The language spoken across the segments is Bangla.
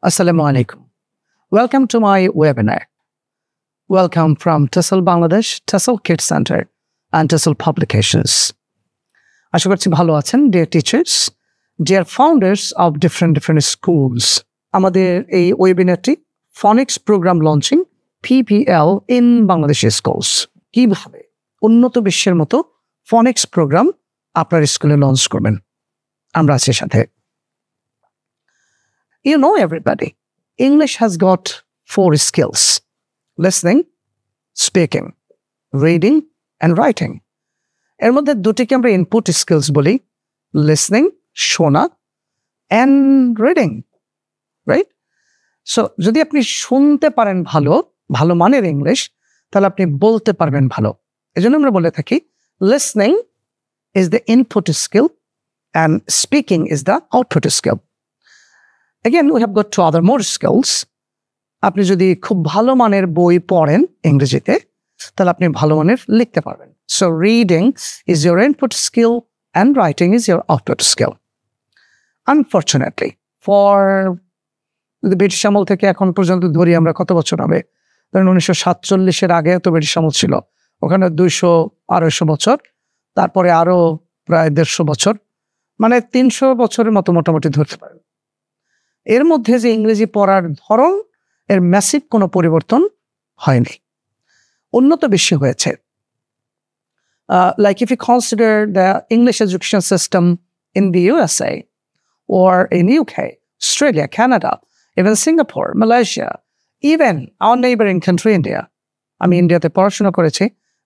Assalamu alaikum. Welcome to my webinar. Welcome from TESOL Bangladesh, TESOL Kids Center, and TESOL Publications. আশা করছি ভালো আছেন, dear teachers, dear founders of different schools. আমাদের এই ওয়েবিনারটি phonics program launching PPL in Bangladesh schools. কিভাবে উন্নত বিশ্বের মতো ফনিক্স প্রোগ্রাম আপনার স্কুলে লঞ্চ করবেন, আমরা আছি সাথে। You know everybody, English has got 4 skills: listening, speaking, reading, and writing. এর মধ্যে দুটিকে আমরা ইনপুট স্কিলস বলি, লিসনিং শোনা and reading, right? So যদি আপনি শুনতে পারেন ভালো মানের ইংলিশ, তাহলে আপনি বলতে পারবেন ভালো। এজন্য আমরা বলে থাকি listening is the input skill and speaking is the output skill. Again, we have got 2 other more skills. আপনি যদি খুব ভালো মানের বই পড়েন ইংরেজিতে, তাহলে আপনি ভালো মানের লিখতে পারবেন। So reading is your input skill and writing is your output skill. Unfortunately, for the British আমল থেকে এখন পর্যন্ত ধরি আমরা কত বছর হবে, ধরেন 1947-এর আগে তো ব্রিটিশ আমল ছিল, ওখানে 200-250 বছর, তারপরে আরো প্রায় 150 বছর, মানে 300 বছরের মতো মোটামুটি ধরতে পারেন। এর মধ্যে যে ইংরেজি পড়ার ধরন এর ম্যাসিভ কোনো পরিবর্তন হয়নি, উন্নত বিশ্বে হয়েছে। Like if you consider the English education system in the USA or in UK, Australia, Canada, even Singapore, Malaysia, even our neighboring country India. আমি ইন্ডিয়াতে পড়াশোনা করেছি,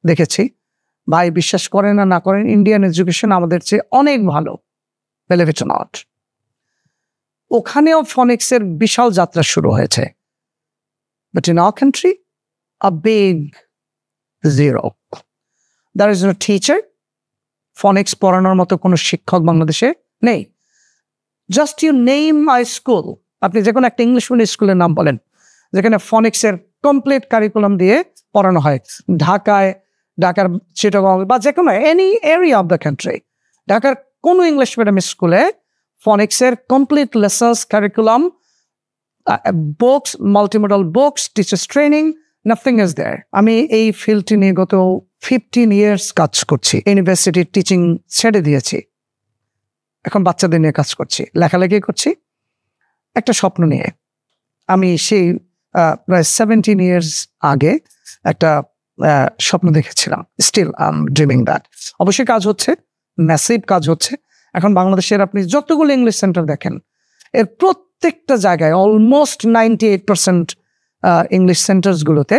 দেখেছি, ভাই বিশ্বাস করেন না করেন, ইন্ডিয়ান এডুকেশন আমাদের চেয়ে অনেক ভালো, believe it or not. ওখানেও ফনিক্সের বিশাল যাত্রা শুরু হয়েছে, but in our country a big zero. There is no teacher. ফনিক্স পড়ানোর মতো কোনো শিক্ষক বাংলাদেশে নেই। Just you name my school, আপনি যে কোনো একটা ইংলিশ মিডিয়াম স্কুলের নাম বলেন যেখানে ফনিক্সের কমপ্লিট কারিকুলাম দিয়ে পড়ানো হয়, ঢাকার চিটাগং বা যে কোনো any area of the country, ঢাকার কোনো ইংলিশ মিডিয়াম স্কুলে ফনিক্সের complete lessons curriculum, books, multimodal books, teachers training, nothing is there. আমি এই ফিল্ডটি নিয়ে গত 15 years কাজ করছি, ইউনিভার্সিটি টিচিং ছেড়ে দিয়েছি, এখন বাচ্চাদের নিয়ে কাজ করছি, লেখালেখি করছি একটা স্বপ্ন নিয়ে। আমি সেই প্রায় 17 years আগে একটা স্বপ্ন দেখেছিলাম, still I am dreaming that. অবশ্যই কাজ হচ্ছে, ম্যাসিভ কাজ হচ্ছে। এখন বাংলাদেশের আপনি যতগুলো ইংলিশ সেন্টার দেখেন, এর প্রত্যেকটা জায়গায় অলমোস্ট 98% ইংলিশ সেন্টার্সগুলোতে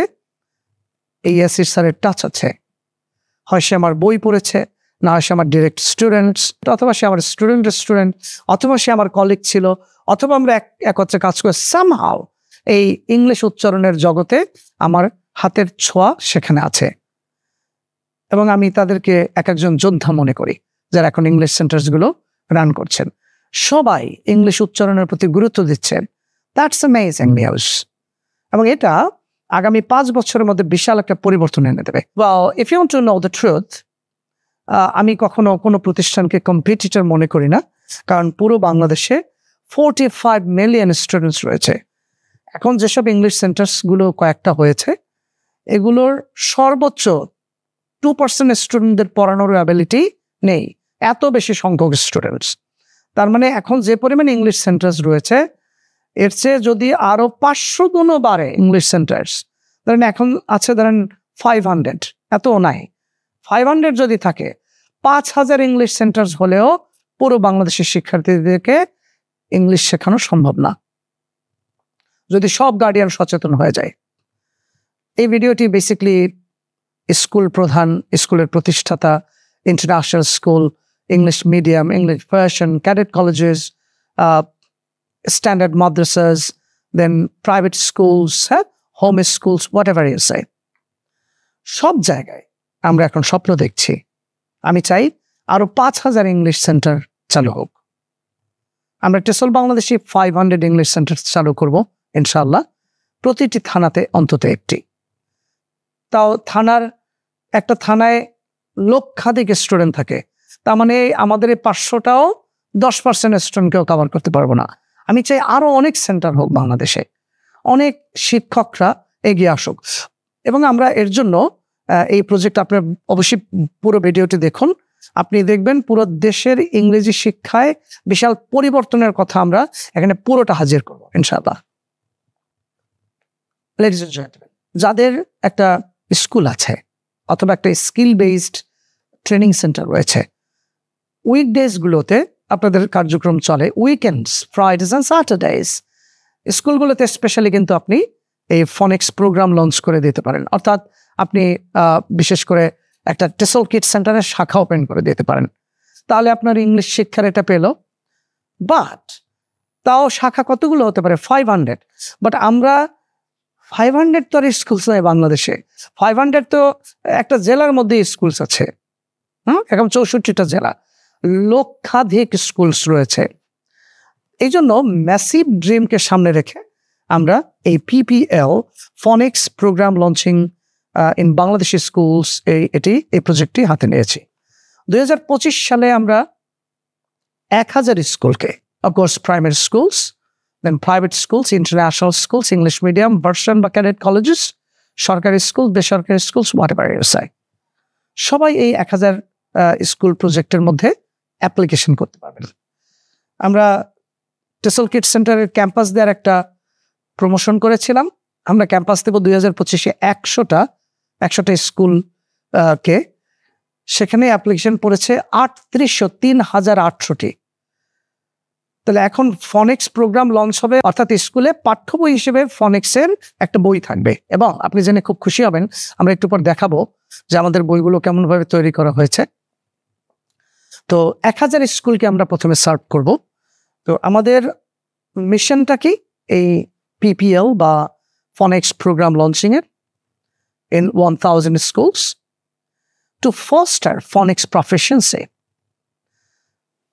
এই এসির স্যারের টাচ আছে। হয় সে আমার বই পড়েছে, না হয় সে আমার ডিরেক্ট স্টুডেন্টস, অথবা সে আমার স্টুডেন্টের স্টুডেন্ট, অথবা সে আমার কলিগ ছিল, অথবা আমরা একত্রে কাজ করে সামহাও এই ইংলিশ উচ্চারণের জগতে আমার হাতের ছোঁয়া সেখানে আছে। এবং আমি তাদেরকে একজন যোদ্ধা মনে করি যারা এখন ইংলিশ সেন্টার্সগুলো রান করছেন। সবাই ইংলিশ উচ্চারণের প্রতি গুরুত্ব দিচ্ছেন। That's amazing news. এবং এটা আগামী 5 বছরের মধ্যে বিশাল একটা পরিবর্তন এনে দেবে। Well, if you want to know the truth, আমি কখনো কোনো প্রতিষ্ঠানকে কম্পিটিটর মনে করি না, কারণ পুরো বাংলাদেশে 45 million স্টুডেন্টস রয়েছে। এখন যেসব ইংলিশ সেন্টার্সগুলো কয়েকটা হয়েছে, এগুলোর সর্বোচ্চ 2% স্টুডেন্টদের পড়ানোর অ্যাবিলিটি নেই, এত বেশি সংখ্যক স্টুডেন্টস। তার মানে এখন যে পরিমাণে ইংলিশ সেন্টার্স রয়েছে, এর চেয়ে যদি আরো 500 গুণও বাড়ে ইংলিশ সেন্টার্স, ধরেন এখন আছে ধরেন 500, এতও নাই, 500 যদি থাকে, 5000 ইংলিশ সেন্টার্স হলেও পুরো বাংলাদেশের শিক্ষার্থীদেরকে ইংলিশ শেখানো সম্ভব না, যদি সব গার্ডিয়ান সচেতন হয়ে যায়। এই ভিডিওটি বেসিক্যালি স্কুল প্রধান, স্কুলের প্রতিষ্ঠাতা, international school, English medium, English version, cadet colleges, standard madrasas, then private schools, home schools, whatever you say. সব জায়গায় আমরা এখন স্বপ্ন দেখছি। আমি চাই আরো 5000 ইংলিশ সেন্টার চালু হোক। আমরা টেসল বাংলাদেশে 500 ইংলিশ সেন্টার চালু করব ইনশাআল্লাহ, প্রতিটি থানাতে অন্তত একটি। তাও একটা থানায় লক্ষাধিক স্টুডেন্ট থাকে, তার মানে আমাদের এই 500টাও 10% স্টুডেন্টকেও কভার করতে পারবো না। আমি চাই আরো অনেক সেন্টার হোক বাংলাদেশে, অনেক শিক্ষকরা এগিয়ে আসুক। এবং আমরা এর জন্য এই প্রজেক্ট আপনার অবশ্যই পুরো ভিডিওটি দেখুন, আপনি দেখবেন পুরো দেশের ইংরেজি শিক্ষায় বিশাল পরিবর্তনের কথা আমরা এখানে পুরোটা হাজির করবো ইনশাআল্লাহ। লেডিস এন্ড জেন্টলম্যান, যাদের একটা স্কুল আছে অথবা একটা স্কিল বেসড ট্রেনিং সেন্টার রয়েছে, উইকডেজ গুলোতে আপনাদের কার্যক্রম চলে, উইকেন্ডস, ফ্রাইডেজ অ্যান্ড স্যাটারডেজ, স্কুলগুলোতে স্পেশালি কিন্তু আপনি এই ফনিক্স প্রোগ্রাম লঞ্চ করে দিতে পারেন। অর্থাৎ আপনি বিশেষ করে একটা টেসল কিড সেন্টারের শাখা ওপেন করে দিতে পারেন, তাহলে আপনার ইংলিশ শিক্ষার এটা পেল। বাট তাও শাখা কতগুলো হতে পারে? 500। বাট আমরা 500 তো আর স্কুলস নাই বাংলাদেশে। 500 তো একটা জেলার মধ্যে স্কুলস আছে, এখন 64টা জেলা, লক্ষাধিক স্কুলস রয়েছে। এই জন্য ম্যাসিভ ড্রিমকে সামনে রেখে আমরা এই PPL phonics program launching in Bangladeshi schools এই প্রজেক্টটি হাতে নিয়েছি। 2025 সালে আমরা 1000 স্কুলকে, of course primary schools, then private schools, international schools, English medium, version বা ক্যাডেট কলেজেস, সরকারি স্কুল, বেসরকারি স্কুলস, হোয়াটএভার ইউ সে, সবাই এই 1000 স্কুল প্রজেক্টের মধ্যে অ্যাপ্লিকেশন করতে পারবেন। আমরা টেসল কিড সেন্টারের ক্যাম্পাস দেওয়ার একটা প্রমোশন করেছিলাম। আমরা ক্যাম্পাস দেব 2025-এ 100টা স্কুল কে, সেখানে অ্যাপ্লিকেশন পড়েছে 3,800টি। তাহলে এখন ফনিক্স প্রোগ্রাম লঞ্চ হবে, অর্থাৎ স্কুলে পাঠ্য বই হিসেবে ফনিক্সের একটা বই থাকবে। এবং আপনি জেনে খুব খুশি হবেন, আমরা একটু পর দেখাবো যে আমাদের বইগুলো কেমন ভাবে তৈরি করা হয়েছে। তো 1000 স্কুলকে আমরা প্রথমে সার্ভ করব। তো আমাদের মিশনটা কি? এই PPL বা ফনিক্স প্রোগ্রাম লঞ্চিং এর in 1000 schools to foster phonics proficiency.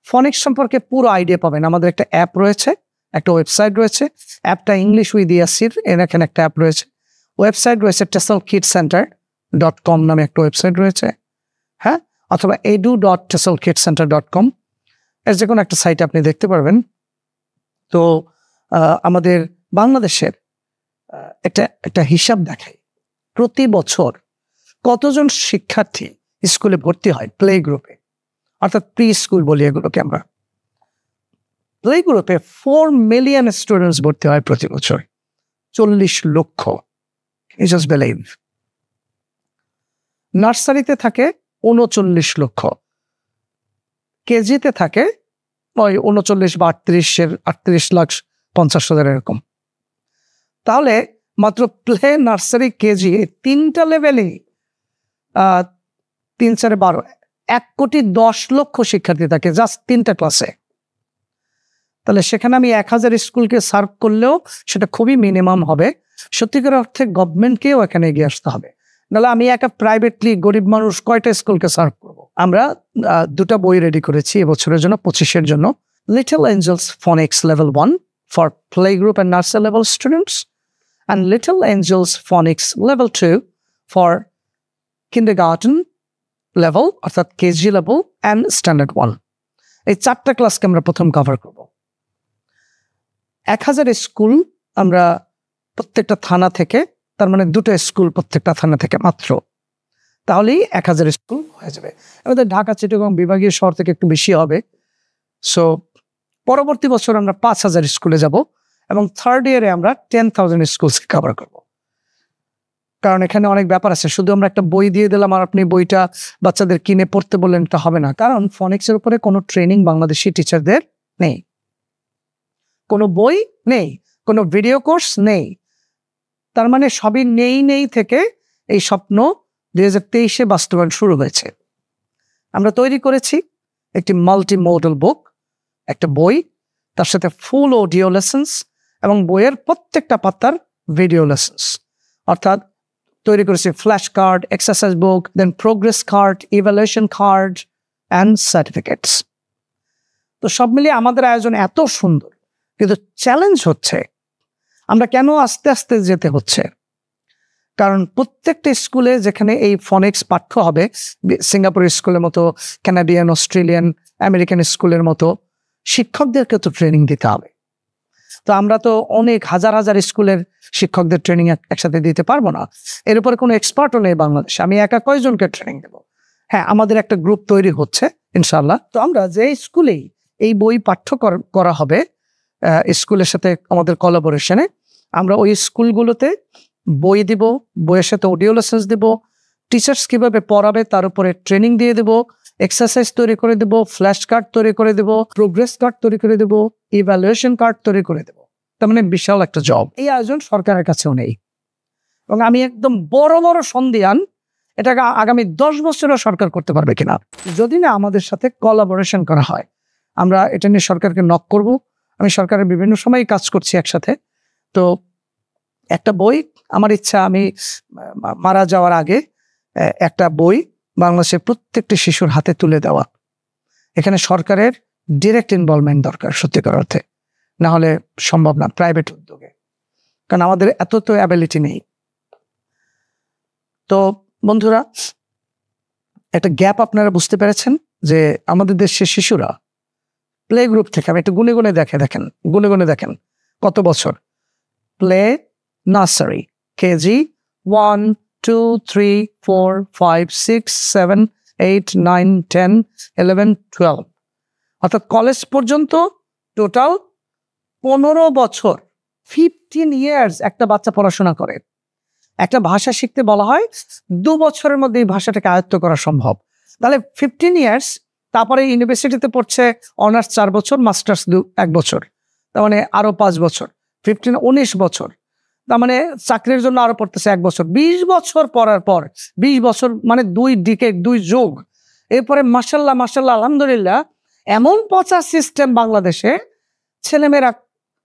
ফনিক্স সম্পর্কে পুরো আইডিয়া পাবেন। আমাদের একটা অ্যাপ রয়েছে, একটা ওয়েবসাইট রয়েছে। অ্যাপটা ইংলিশ উইথ ইয়াসির, এখানে একটা অ্যাপ রয়েছে। ওয়েবসাইট রয়েছে teslkidcenter.com নামে একটা ওয়েবসাইট রয়েছে, হ্যাঁ, অথবা edu.teslkidcenter.com এর যে কোনো একটা সাইটে আপনি দেখতে পারবেন। তো আমাদের বাংলাদেশের একটা হিসাব দেখায় প্রতি বছর কতজন শিক্ষার্থী স্কুলে ভর্তি হয় প্লে গ্রুপে, অর্থাৎ প্রি স্কুল বলি এগুলোকে আমরা। প্লে গ্রুপে 4 মিলিয়ন স্টুডেন্টস ভর্তি হয় প্রতি বছর, 40 লক্ষ। Just believe. নার্সারিতে থাকে 39 লক্ষ, কেজিতে থাকে ওই 39 বা 38,50,000 এরকম। তাহলে মাত্র প্লে, নার্সারি, কেজি, 3টা লেভেলে 3×4=12, 1,10,00,000 শিক্ষার্থী থাকে জাস্ট 3টা ক্লাসে। তাহলে সেখানে আমি 1000 স্কুলকে সার্ভ করলেও সেটা খুবই মিনিমাম হবে। সত্যিকার অর্থে গভর্নমেন্টকেও এখানে এগিয়ে আসতে হবে, নাহলে আমি একা প্রাইভেটলি গরিব মানুষ কয়টা স্কুলকে সার্ভ করব। আমরা 2টা বই রেডি করেছি এবছরের জন্য, 25-এর জন্য। Little Angeles ফনিক্স level 1 for play group and nursery level students, and Little Angels Phonics Level 2 for kindergarten level, অর্থাৎ KG level and Standard 1। এই 4টা ক্লাসকে আমরা প্রথম কভার করব। 1000 স্কুল আমরা প্রত্যেকটা থানা থেকে, তার মানে 2টা স্কুল প্রত্যেকটা থানা থেকে মাত্র, তাহলেই 1000 স্কুল হয়ে যাবে। আমাদের ঢাকা, চিটাগং বিভাগীয় শহর থেকে একটু বেশি হবে। সো পরবর্তী বছর আমরা 5000 স্কুলে যাব এবং থার্ড ইয়ারে আমরা 10,000 স্কুলসকে কভার করব। কারণ এখানে অনেক ব্যাপার আছে, শুধু আমরা একটা বই দিয়ে দিলাম আর আপনি বইটা বাচ্চাদের কিনে পড়তে বললেন, এটা হবে না। কারণ ফনিক্সের উপরে কোনো ট্রেনিং বাংলাদেশি টিচারদের নেই, কোনো বই নেই, কোনো ভিডিও কোর্স নেই। তার মানে সবই নেই থেকে এই স্বপ্ন 2023-এ বাস্তবায়ন শুরু হয়েছে। আমরা তৈরি করেছি একটি মাল্টি মডেল বুক, একটা বই, তার সাথে ফুল অডিও লেসন্স এবং বইয়ের প্রত্যেকটা পাতার ভিডিও লেসন্স। অর্থাৎ তৈরি করেছি flash card, exercise book, then progress card, evaluation card and certificates. তো সব মিলিয়ে আমাদের আয়োজন এত সুন্দর, কিন্তু চ্যালেঞ্জ হচ্ছে আমরা কেন আস্তে আস্তে যেতে হচ্ছে। কারণ প্রত্যেকটা স্কুলে যেখানে এই ফনিক্স পাঠ্য হবে, সিঙ্গাপুরের স্কুলের মতো, কানাডিয়ান, অস্ট্রেলিয়ান, আমেরিকান স্কুলের মতো, শিক্ষকদেরকে তো ট্রেনিং দিতে হবে। তো আমরা তো অনেক হাজার হাজার স্কুলের শিক্ষকদের ট্রেনিং একসাথে দিতে পারবো না। এর উপরে কোনো এক্সপার্টও নেই বাংলাদেশে। আমি একা কয়জনকে ট্রেনিং দেবো? হ্যাঁ, আমাদের একটা গ্রুপ তৈরি হচ্ছে ইনশাল্লাহ। তো আমরা যে স্কুলেই এই বই পাঠ্য করা হবে স্কুলের সাথে আমাদের কোলাবোরেশনে, আমরা ওই স্কুলগুলোতে বই দিব, বইয়ের সাথে অডিও লেসেন্স দিব, টিচার্স কিভাবে পড়াবে তার উপরে ট্রেনিং দিয়ে দেব, এক্সারসাইজ তৈরি করে দেব, ফ্ল্যাশ কার্ড তৈরি করে দেব, প্রোগ্রেস কার্ড তৈরি করে দেব, ইভ্যালুয়েশন কার্ড তৈরি করে দেব। তার মানে বিশাল একটা জব। এই আয়োজন সরকারের কাছেও নেই এবং আমি একদম বড় বড় সন্দিহান এটাকে আগামী 10 বছরও সরকার করতে পারবে কিনা। যদি না আমাদের সাথে কোলাবোরেশন করা হয়, আমরা এটা নিয়ে সরকারকে নক করব। আমি সরকারের বিভিন্ন সময় কাজ করছি একসাথে। তো একটা বই, আমার ইচ্ছা আমি মারা যাওয়ার আগে একটা বই বাংলাদেশের প্রত্যেকটি শিশুর হাতে তুলে দেওয়া। এখানে সরকারের ডিরেক্ট ইনভলভমেন্ট দরকার সত্যিকার অর্থে, না হলে সম্ভব না প্রাইভেট উদ্যোগে, কারণ আমাদের এত তো অ্যাবিলিটি নেই। তো বন্ধুরা, একটা গ্যাপ আপনারা বুঝতে পেরেছেন যে আমাদের দেশের শিশুরা প্লে গ্রুপ থেকে, আমি একটু গুনে গুনে দেখেন কত বছর, প্লে, নার্সারি, কেজি 1, 2, 3, 4, 5, 6, 7, 8, 9, 10, 11, 12, অর্থাৎ কলেজ পর্যন্ত টোটাল 15 বছর, 15 ইয়ার্স একটা বাচ্চা পড়াশোনা করে। একটা ভাষা শিখতে বলা হয় 2 বছরের মধ্যে এই ভাষাটাকে আয়ত্ত করা সম্ভব। তাহলে 15 ইয়ার্স, তারপরে ইউনিভার্সিটিতে পড়ছে অনার্স 4 বছর, মাস্টার্স 1 বছর, তার মানে আরো 5 বছর, 19 বছর। তার মানে চাকরির জন্য আরো পড়তেছে 1 বছর, 20 বছর পড়ার পর, 20 বছর মানে 2 ডিকেড, 2 যুগ। এরপরে মাশাল্লাহ আলহামদুলিল্লাহ এমন পচা সিস্টেম বাংলাদেশে, ছেলেমেয়েরা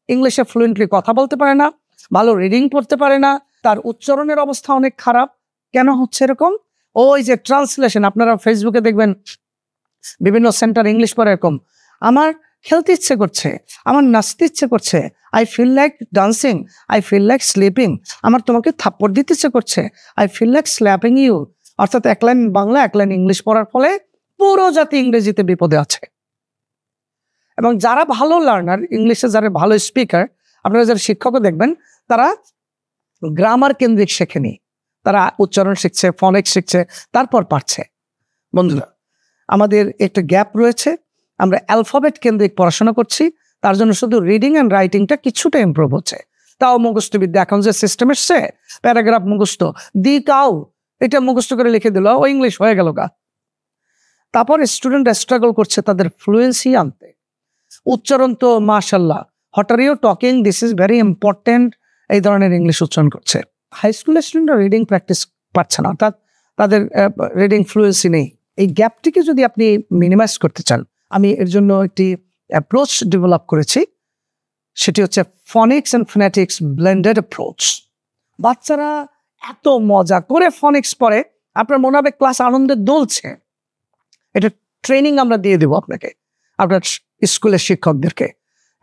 ইংলিশে ফ্লুয়েন্টলি কথা বলতে পারে না, ভালো রিডিং পড়তে পারে না, তার উচ্চারণের অবস্থা অনেক খারাপ। কেন হচ্ছে এরকম? ওই যে ট্রান্সলেশন, আপনারা ফেসবুকে দেখবেন বিভিন্ন সেন্টার ইংলিশ পড়ে এরকম, আমার খেলতে ইচ্ছে করছে, আমার নাচতে ইচ্ছে করছে, I feel like dancing, I feel like sleeping, আমার তোমাকে থাপ্পড় দিতে ইচ্ছে করছে, I feel like slapping you. অর্থাৎ 1 লাইন বাংলা 1 লাইন ইংলিশ পড়ার ফলে পুরো জাতি ইংরেজিতে বিপদে আছে। এবং যারা ভালো লার্নার, ইংলিশে যারা ভালো স্পিকার, আপনারা যারা শিক্ষকও দেখবেন, তারা গ্রামার কেন্দ্রিক শেখেনি, তারা উচ্চারণ শিখছে, ফনেটিক্স শিখছে, তারপর পারছে। বন্ধুরা, আমাদের একটা গ্যাপ রয়েছে। আমরা অ্যালফাবেট কেন্দ্রিক পড়াশোনা করছি, তার জন্য শুধু রিডিং অ্যান্ড রাইটিংটা কিছুটা ইমপ্রুভ হচ্ছে। তাও মুখস্থবিদ্যা এখন যে সিস্টেম এসছে, প্যারাগ্রাফ মুখস্থ, দি কাউ, এটা মুখস্থ করে লিখে দিল, ও ইংলিশ হয়ে গেল গা। তারপর স্টুডেন্টরা স্ট্রাগল করছে তাদের ফ্লুয়েন্সি আনতে। উচ্চারণ তো মাশাল্লাহ, what are you talking, this is very important, এই ধরনের ইংলিশ উচ্চারণ করছে। হাই স্কুলের স্টুডেন্টরা রিডিং প্র্যাকটিস পারছে না, অর্থাৎ তাদের রিডিং ফ্লুয়েন্সি নেই। এই গ্যাপটিকে যদি আপনি মিনিমাইজ করতে চান, আমি এর জন্য একটি অ্যাপ্রোচ ডেভেলপ করেছি, সেটি হচ্ছে ফনিক্স অ্যান্ড ফোনেটিক্স ব্লেন্ডেড অ্যাপ্রোচ। বাচ্চারা এত মজা করে ফনিক্স পড়ে, আপনার মনে হবে ক্লাস আনন্দে দোলছে। এটা ট্রেনিং আমরা দিয়ে দেবো আপনাকে, আপনার স্কুলের শিক্ষকদেরকে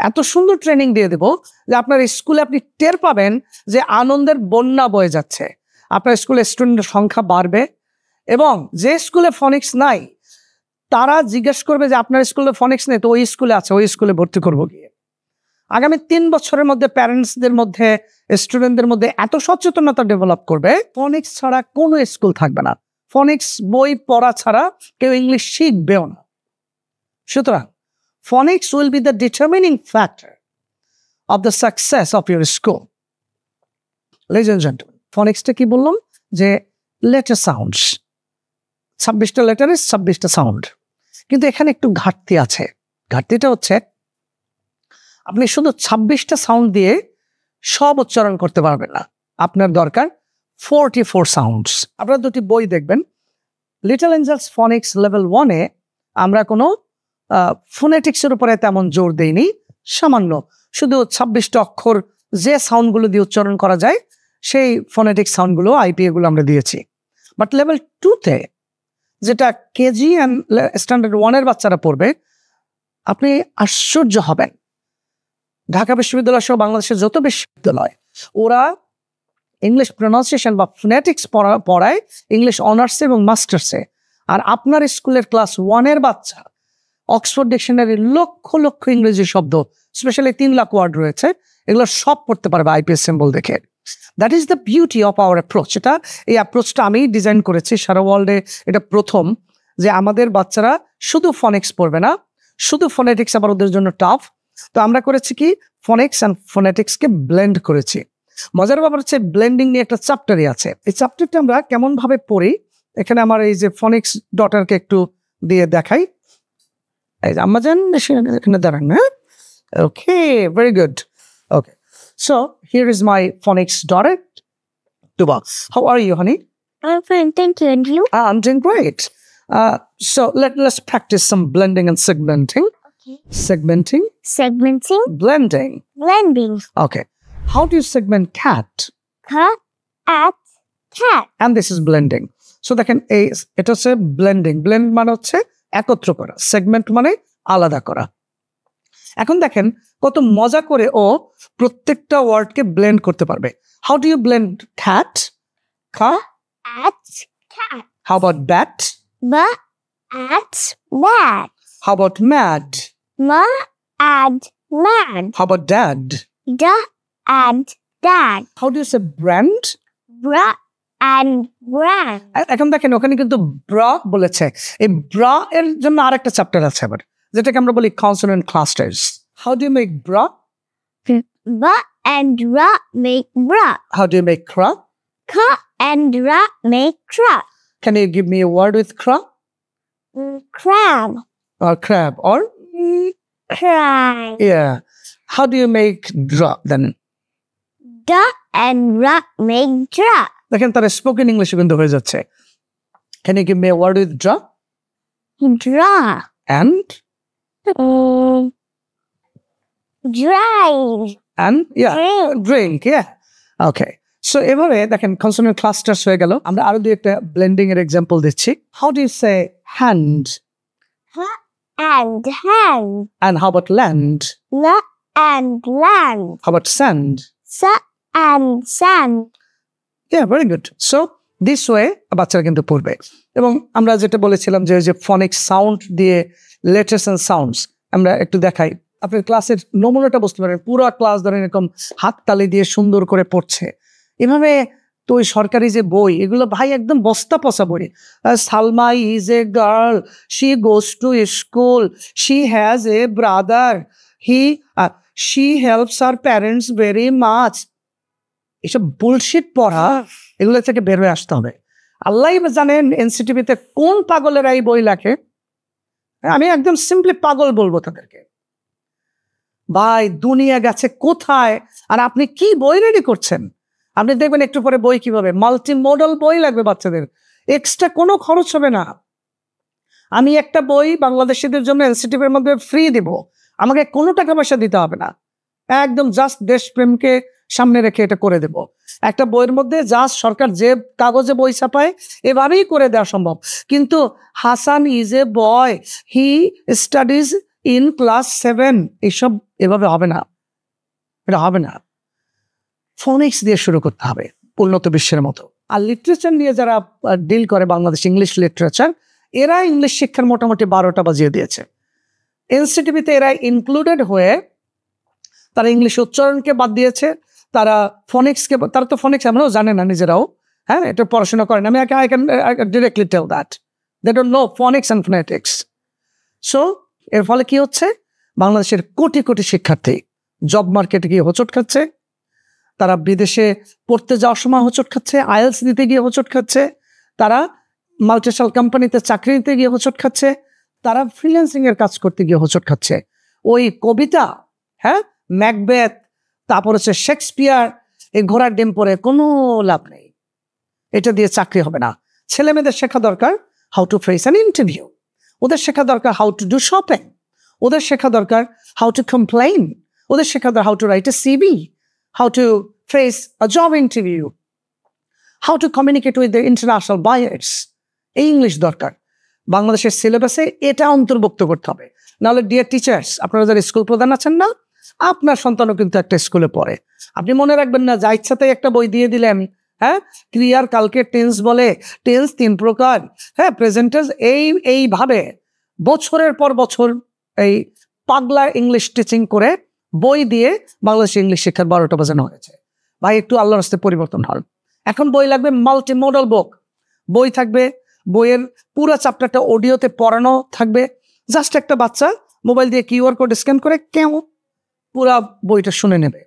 এত সুন্দর ট্রেনিং দিয়ে দেবো যে আপনার স্কুলে আপনি টের পাবেন যে আনন্দের বন্যা বয়ে যাচ্ছে। আপনার স্কুলে স্টুডেন্টের সংখ্যা বাড়বে এবং যে স্কুলে ফনিক্স নাই তারা জিজ্ঞেস করবে যে আপনার স্কুলে ফনিক্স নেই, তো ওই স্কুলে আছে, ওই স্কুলে ভর্তি করবো গিয়ে। আগামী 3 বছরের মধ্যে প্যারেন্টসদের মধ্যে, স্টুডেন্টদের মধ্যে এত সচেতনতা ডেভেলপ করবে, ফনিক্স ছাড়া কোনো স্কুল থাকবে না। ফনিক্স বই পড়া ছাড়া কেউ ইংলিশ শিখবেও না। সুতরাং phonics will be the determining factor of the success of your school. Ladies and gentlemen, phonicsটা কি বললাম যে লেটার সাউন্ডস, 26টা লেটারে 26টা সাউন্ড। কিন্তু এখানে একটু ঘাটতি আছে। ঘাটতিটা হচ্ছে আপনি শুধু 26টা সাউন্ড দিয়ে সব উচ্চারণ করতে পারবেন না, আপনার দরকার 44 সাউন্ডস। আপনারা 2টি বই দেখবেন, লিটল এঞ্জেলস ফনিক্স লেভেল 1-এ আমরা কোনো ফোনেটিক্সের উপরে তেমন জোর দেইনি, সামান্য শুধু 26টা অক্ষর যে সাউন্ডগুলো দিয়ে উচ্চারণ করা যায় সেই ফোনেটিক সাউন্ডগুলো, আইপিএ গুলো আমরা দিয়েছি। বাট লেভেল 2-তে যেটা কেজি অ্যান্ড স্ট্যান্ডার্ড 1-এর বাচ্চারা পড়বে, আপনি আশ্চর্য হবেন। ঢাকা বিশ্ববিদ্যালয় সহ বাংলাদেশের যত বিশ্ববিদ্যালয়, ওরা ইংলিশ প্রনাউন্সিয়েশন বা ফোনেটিক্স পড়ায় ইংলিশ অনার্সে এবং মাস্টার্সে। আর আপনার স্কুলের ক্লাস 1-এর বাচ্চা অক্সফোর্ড ডিকশনারি লক্ষ লক্ষ ইংরেজি শব্দ স্পেশালি 3 লাখ ওয়ার্ড রয়েছে, এগুলো সব পড়তে পারবে আইপিএস সিম্বল দেখে। That is the beauty of our approach. এই অ্যাপ্রোচটা আমি ডিজাইন করেছি, সারা ওয়ার্ল্ডে এটা প্রথম যে আমাদের বাচ্চারা শুধু ফনিক্স পড়বে না, শুধু ফোনেটিক্স আবার ওদের জন্য টাফ। তো আমরা করেছি কি, ফনিক্স অ্যান্ড ফোনেটিক্সকে ব্লেন্ড করেছি। মজার ব্যাপার হচ্ছে ব্লেন্ডিং নিয়ে একটা চ্যাপ্টারই আছে। এই চ্যাপ্টারটা আমরা কেমন ভাবে পড়ি, এখানে আমার এই যে ফনিক্স ডটারকে একটু দিয়ে দেখাই। এই যে আম্মাজান এখানে দাঁড়ান, হ্যাঁ, okay, very good, okay. So here is my phonics daughter, Tuba. How are you, honey? I'm fine, thank you. And you? I'm doing great. So let's practice some blending and segmenting. Okay. Segmenting, Segmenting, blending. blending. Okay. How do you segment cat? Cat, at, cat. And this is blending. So দেখেন এটা হচ্ছে ব্লেন্ডিং। ব্লেন্ড মানে হচ্ছে একত্র করা, সেগমেন্ট মানে আলাদা করা। এখন দেখেন কত মজা করে ও প্রত্যেকটা ওয়ার্ডকে ব্লেন্ড করতে পারবে। How do you blend cat? At, cat. How about bat? Ma, at, bat. How about mad? Ma, add, mad. How about dad? Da, add, dad. How do you say brand? Bra, and brand. এখন দেখেন ওখানে কিন্তু ব্রা বলেছে। এই ব্রা এর জন্য আরেকটা চ্যাপ্টার আছে আবার, যেটাকে আমরা বলি consonant clusters. How do you make bra? Ba and ra make bra. How do you make cra? Ka and ra make cra. Can you give me a word with cra? Crab. Or crab? Or Cry. yeah. How do you make dra then? Da and ra make dra. দেখেন তার স্পোকেন ইংলিশে কিন্তু হয়ে যাচ্ছে। Can you give me a word with dra? Dra. And Drive. and yeah, Drink. drink, yeah. Okay. So এভাবে দেখেন কনসোনেন্ট ক্লাস্টার্স হয়ে গেল। আমরা আরো দুই একটা ব্লেন্ডিং এর এক্সাম্পল দিচ্ছি। How do you say hand? Ha and hand. And how about land? La and land. How about sand? Sa and sand. Yeah, very good. So this way বাচ্চারা কিন্তু পড়বে। এবং আমরা যেটা বলেছিলাম যে ফনিক্স সাউন্ড দিয়ে লেটার্স এন্ড সাউন্ডস আমরা একটু দেখাই। আপনার ক্লাসের নমুনাটা বুঝতে পারেন, পুরো ক্লাস ধরেন এরকম হাততালি দিয়ে সুন্দর করে পড়ছে। এভাবে তো ওই সরকারি যে বই, এগুলো ভাই একদম বস্তা পচা বই। Salma is a girl, she goes to school, she has a brother, she helps her parents very much. এসব বুলশিট পড়া, এগুলো থেকে বের হয়ে আসতে হবে। আল্লাহ জানেন এনসিটিভিতে কোন পাগলেরা এই বই লেখে। আমি একদম সিম্পলি পাগল বলবো তাদেরকে। ভাই দুনিয়া গেছে কোথায়, আর আপনি কি বই রেডি করছেন? আপনি দেখবেন একটু পরে বই কিভাবে মাল্টি মডেল বই লাগবে বাচ্চাদের, এক্সট্রা কোনো খরচ হবে না। আমি একটা বই বাংলাদেশিদের জন্য এনসিটিভির মধ্যে ফ্রি দিব, আমাকে কোনো টাকা পয়সা দিতে হবে না, একদম জাস্ট দেশপ্রেমকে সামনে রেখে এটা করে দেব। একটা বইয়ের মধ্যে জাস্ট সরকার যে কাগজে বই ছাপায় এভাবেই করে দেওয়া সম্ভব। কিন্তু Hasan is a boy, he studies in class 7, এইসব এভাবে হবে না, এটা হবে না। ফনিক্স দিয়ে শুরু করতে হবে উন্নত বিশ্বের মতো। আর লিটারেচার নিয়ে যারা ডিল করে বাংলাদেশ ইংলিশ লিটারেচার, এরা ইংলিশ শিক্ষার মোটামুটি 12টা বাজিয়ে দিয়েছে। এনসিটিভিতে এরা ইনক্লুডেড হয়ে তারা ইংলিশ উচ্চারণকে বাদ দিয়েছে, তারা ফনিক্সকে, তারা তো ফনিক্স আমরাও জানে না নিজেরাও, হ্যাঁ, এটা পড়াশোনা করেন। আমি I can directly tell that they don't know phonics and phonetics. So এর ফলে কি হচ্ছে, বাংলাদেশের কোটি কোটি শিক্ষার্থী জব মার্কেটে গিয়ে হোঁচট খাচ্ছে, তারা বিদেশে পড়তে যাওয়ার সময় হোঁচট খাচ্ছে, আইএলস দিতে গিয়ে হোঁচট খাচ্ছে, তারা মাল্টিনেশনাল কোম্পানিতে চাকরি নিতে গিয়ে হোঁচট খাচ্ছে, তারা ফ্রিল্যান্সিং এর কাজ করতে গিয়ে হোঁচট খাচ্ছে। ওই কবিতা, হ্যাঁ, ম্যাকবেথ, তারপর হচ্ছে শেক্সপিয়ার, এই ঘোড়ার ডিম পরে কোনো লাভ নেই, এটা দিয়ে চাকরি হবে না। ছেলে মেয়েদের শেখা দরকার how to face an interview, ওদের শেখা দরকার হাউ টু ডু শপিং, ওদের শেখা দরকার হাউ টু কমপ্লেইন, ওদের শেখা দরকার how to write a CV, how to face a job interview, how to communicate with the international buyers। এই ইংলিশ দরকার। বাংলাদেশের সিলেবাসে এটা অন্তর্ভুক্ত করতে হবে। নাহলে ডিয়ার টিচার্স, আপনারা যারা স্কুল প্রধান আছেন না, আপনার সন্তানও কিন্তু একটা স্কুলে পড়ে। আপনি মনে রাখবেন না যা ইচ্ছাতেই একটা বই দিয়ে দিলেন, হ্যাঁ, ক্রিয়ার কালকে টেন্স বলে, টেন্স 3 প্রকার, হ্যাঁ, প্রেজেন্ট টেন্স, এইভাবে বছরের পর বছর এই পাগলা ইংলিশ টিচিং করে বই দিয়ে বাংলাদেশ ইংলিশ শিক্ষার 12টা বাজানো হয়েছে। ভাই একটু আল্লাহর রাস্তায় পরিবর্তন হল। এখন বই লাগবে মাল্টি মডেল বুক, বই থাকবে, বইয়ের পুরো চ্যাপ্টারটা অডিওতে পড়ানো থাকবে। জাস্ট একটা বাচ্চা মোবাইল দিয়ে কিউআর কোড স্ক্যান করে কেউ পুরা বইটা শুনে নেবে।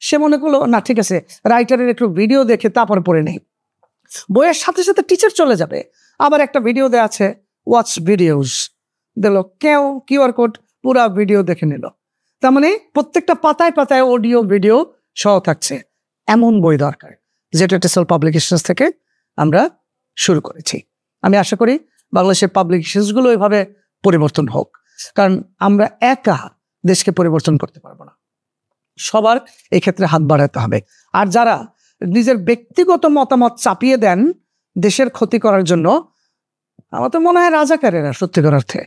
সে মনে করলো না ঠিক আছে, রাইটারের একটু ভিডিও দেখে তারপরে পড়ে নেই। বইয়ের সাথে সাথে টিচার চলে যাবে, আবার একটা ভিডিও দেওয়া আছে, ওয়াচ ভিডিওস দিল, কেউ কিউআর কোড পুরা ভিডিও দেখে নিল। তার মানে প্রত্যেকটা পাতায় পাতায় অডিও ভিডিও সহ থাকছে। এমন বই দরকার, যেটা টেসল পাবলিকেশনস থেকে আমরা শুরু করেছি। আমি আশা করি বাংলাদেশের পাবলিকেশনসগুলো এভাবে পরিবর্তন হোক, কারণ আমরা একা দেশকে পরিবর্তন করতে পারবো না, সবার এই ক্ষেত্রে হাত বাড়াতে হবে। আর যারা নিজের ব্যক্তিগত মতামত চাপিয়ে দেন দেশের ক্ষতি করার জন্য, আমার তো মনে হয় রাজাকারেরা সত্যিকার অর্থে।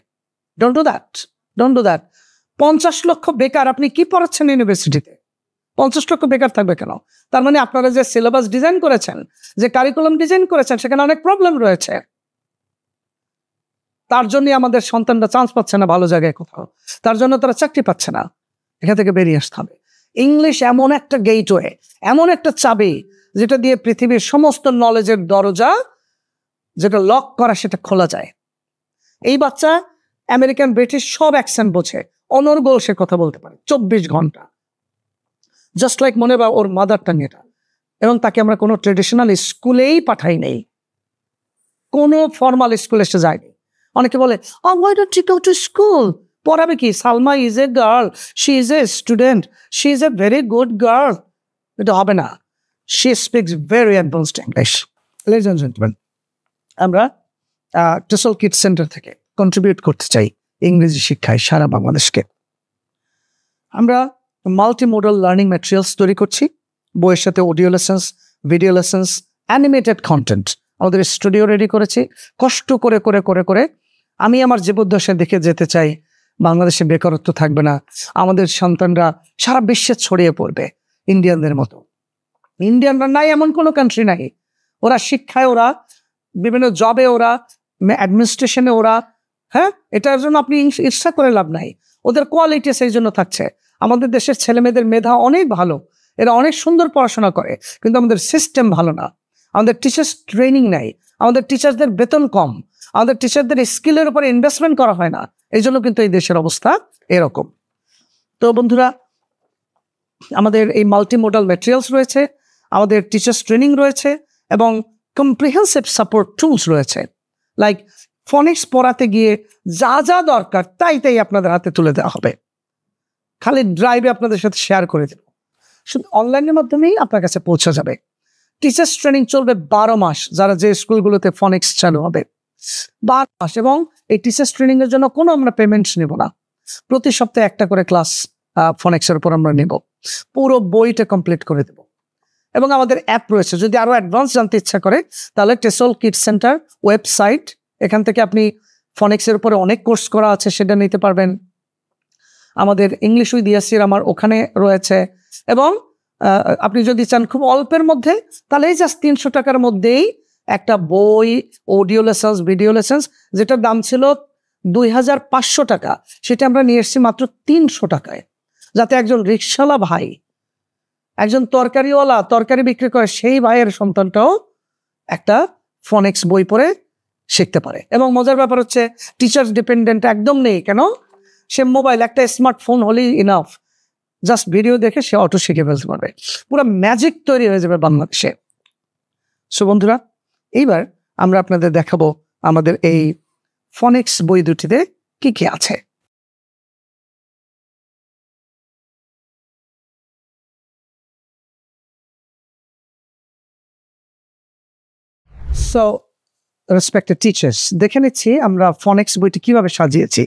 Don't do that, don't do that. 50 লক্ষ বেকার, আপনি কি পড়াচ্ছেন ইউনিভার্সিটিতে? 50 লক্ষ বেকার থাকবে কেন? তার মানে আপনারা যে সিলেবাস ডিজাইন করেছেন, যে কারিকুলাম ডিজাইন করেছেন, সেখানে অনেক প্রবলেম রয়েছে। তার জন্য আমাদের সন্তানরা চান্স পাচ্ছে না ভালো জায়গায় কোথাও, তার জন্য তারা চাকরি পাচ্ছে না। এখান থেকে বেরিয়ে আসতে হবে। ইংলিশ এমন একটা গেটওয়ে, এমন একটা চাবি, যেটা দিয়ে পৃথিবীর সমস্ত নলেজের দরজা যেটা লক করা সেটা খোলা যায়। এই বাচ্চা আমেরিকান ব্রিটিশ সব অ্যাকসেন্ট বোঝে, অনর্গল সে কথা বলতে পারে 24 ঘন্টা, জাস্ট লাইক মনে বা ওর মাদার টাং এটা। এবং তাকে আমরা কোনো ট্রেডিশনাল স্কুলেই পাঠাই নেই, কোনো ফর্মাল স্কুলে সে যায়নি। অনেকে বলে why don't you go to school? পড়াবে কি? Salma is a girl, she is a student, she is a very good girl. এটা হবে না। She speaks very advanced English. Ladies and gentleman, আমরা টেসল কিডস সেন্টার থেকে কন্ট্রিবিউট করতে চাই ইংরেজি শিক্ষায় সারা বাংলাদেশকে। আমরা মাল্টি মোডাল লার্নিং ম্যাটেরিয়ালস তৈরি করছি, বইয়ের সাথে audio lessons, video lessons, animated content আমাদের স্টুডিও রেডি করেছি। কষ্ট করে করে করে করে আমি আমার জীবদ্দশায় দেখে যেতে চাই বাংলাদেশে বেকারত্ব থাকবে না, আমাদের সন্তানরা সারা বিশ্বে ছড়িয়ে পড়বে ইন্ডিয়ানদের মতো। ইন্ডিয়ানরা নাই এমন কোনো কান্ট্রি নাই, ওরা শিক্ষায়, ওরা বিভিন্ন জবে, ওরা অ্যাডমিনিস্ট্রেশনে, ওরা হ্যাঁ, এটার জন্য আপনি ঈর্ষা করে লাভ নাই, ওদের কোয়ালিটি সেই জন্য থাকছে। আমাদের দেশের ছেলে মেয়েদের মেধা অনেক ভালো, এরা অনেক সুন্দর পড়াশোনা করে, কিন্তু আমাদের সিস্টেম ভালো না, আমাদের টিচার্স ট্রেনিং নাই, আমাদের টিচারদের বেতন কম, আমাদের টিচারদের স্কিলের উপরে ইনভেস্টমেন্ট করা হয় না। এই জন্য কিন্তু এই দেশের অবস্থা এরকম। তো বন্ধুরা, আমাদের এই মাল্টি মোডাল ম্যাটেরিয়ালস রয়েছে, আমাদের টিচার্স ট্রেনিং রয়েছে এবং কম্প্রিহেন্সিভ সাপোর্ট টুলস রয়েছে। লাইক ফনিক্স পড়াতে গিয়ে যা যা দরকার তাই তাই আপনাদের হাতে তুলে দেওয়া হবে, খালি ড্রাইভে আপনাদের সাথে শেয়ার করে দেব, শুধু অনলাইনের মাধ্যমেই আপনার কাছে পৌঁছে যাবে। টিচার্স ট্রেনিং চলবে 12 মাস, যারা যে স্কুলগুলোতে ফনিক্স চালু হবে 12 মাস। এবং এই টিচার্স ট্রেনিং এর জন্য কোনো আমরা পেমেন্ট নেব না, প্রতি সপ্তাহে একটা করে ক্লাস ফনিক্সের উপর আমরা নেব, পুরো বইটা কমপ্লিট করে দেব। এবং আমাদের অ্যাপ রয়েছে, যদি আরো অ্যাডভান্স জানতে ইচ্ছা করে তাহলে টেসল কিডস সেন্টার ওয়েবসাইট, এখান থেকে আপনি ফনিক্সের উপরে অনেক কোর্স করা আছে সেটা নিতে পারবেন। আমাদের ইংলিশ উইথ ইয়াসির আমার ওখানে রয়েছে। এবং আপনি যদি চান খুব অল্পের মধ্যে, তাহলে এই জাস্ট 300 টাকার মধ্যেই একটা বই, অডিও লেসন্স, ভিডিও লেসন্স, যেটার দাম ছিল 2500 টাকা, সেটা আমরা নিয়ে এসেছি মাত্র 300 টাকায়, যাতে একজন রিক্সাওয়ালা ভাই, একজন তরকারিওয়ালা তরকারি বিক্রি করে সেই ভাইয়ের সন্তানটাও একটা ফনিক্স বই পড়ে শিখতে পারে। এবং মজার ব্যাপার হচ্ছে টিচার্স ডিপেন্ডেন্ট একদম নেই, কেন? সে মোবাইল, একটা স্মার্টফোন হলেই ইনাফ, জাস্ট ভিডিও দেখে সে অটো শিখে ফেলতে পারবে, পুরো ম্যাজিক তৈরি হয়ে যাবে বাংলাদেশে। সো বন্ধুরা, এইবার আমরা আপনাদের দেখাবো আমাদের এই ফনিক্স বই দুটিতে কি কি আছে। সো রেসপেক্টেড টিচার্স, দেখে নিচ্ছি আমরা ফনিক্স বইটি কিভাবে সাজিয়েছি।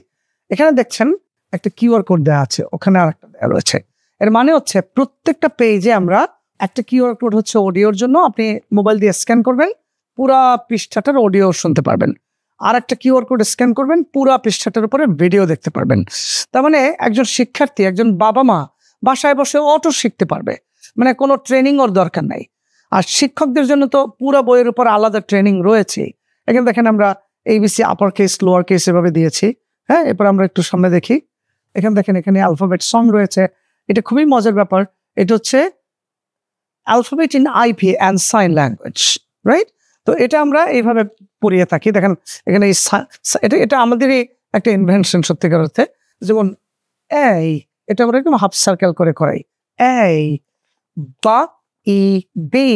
এখানে দেখছেন একটা কিউআর কোড দেওয়া আছে, ওখানে আর একটা দেওয়া রয়েছে। এর মানে হচ্ছে প্রত্যেকটা পেজে আমরা একটা কিউআর কোড হচ্ছে অডিওর জন্য, আপনি মোবাইল দিয়ে স্ক্যান করবেন, পুরা পৃষ্ঠাটার অডিও শুনতে পারবেন। আর একটা কিউআর কোড স্ক্যান করবেন, পুরা পৃষ্ঠাটার উপরে ভিডিও দেখতে পারবেন। তার মানে একজন শিক্ষার্থী, একজন বাবা মা বাসায় বসে অটো শিখতে পারবে, মানে কোনো ট্রেনিং ওর দরকার নাই। আর শিক্ষকদের জন্য তো পুরো বইয়ের উপর আলাদা ট্রেনিং রয়েছে। এখানে দেখেন আমরা ABC upper case, lower case এভাবে দিয়েছি। হ্যাঁ, এরপর আমরা একটু সামনে দেখি, এখানে দেখেন এখানে অ্যালফাবেট সং রয়েছে, এটা খুবই মজার ব্যাপার। এটা হচ্ছে alphabet in IP and sign language, right? তো এটা আমরা এইভাবে পড়িয়ে থাকি। দেখেন এখানে এটা আমাদেরই একটা ইনভেনশন সত্যিকার অর্থে। যেমন এই, এটা আমরা একদম হাফ সার্কেল করে করাই। এই, বা, ই, বি,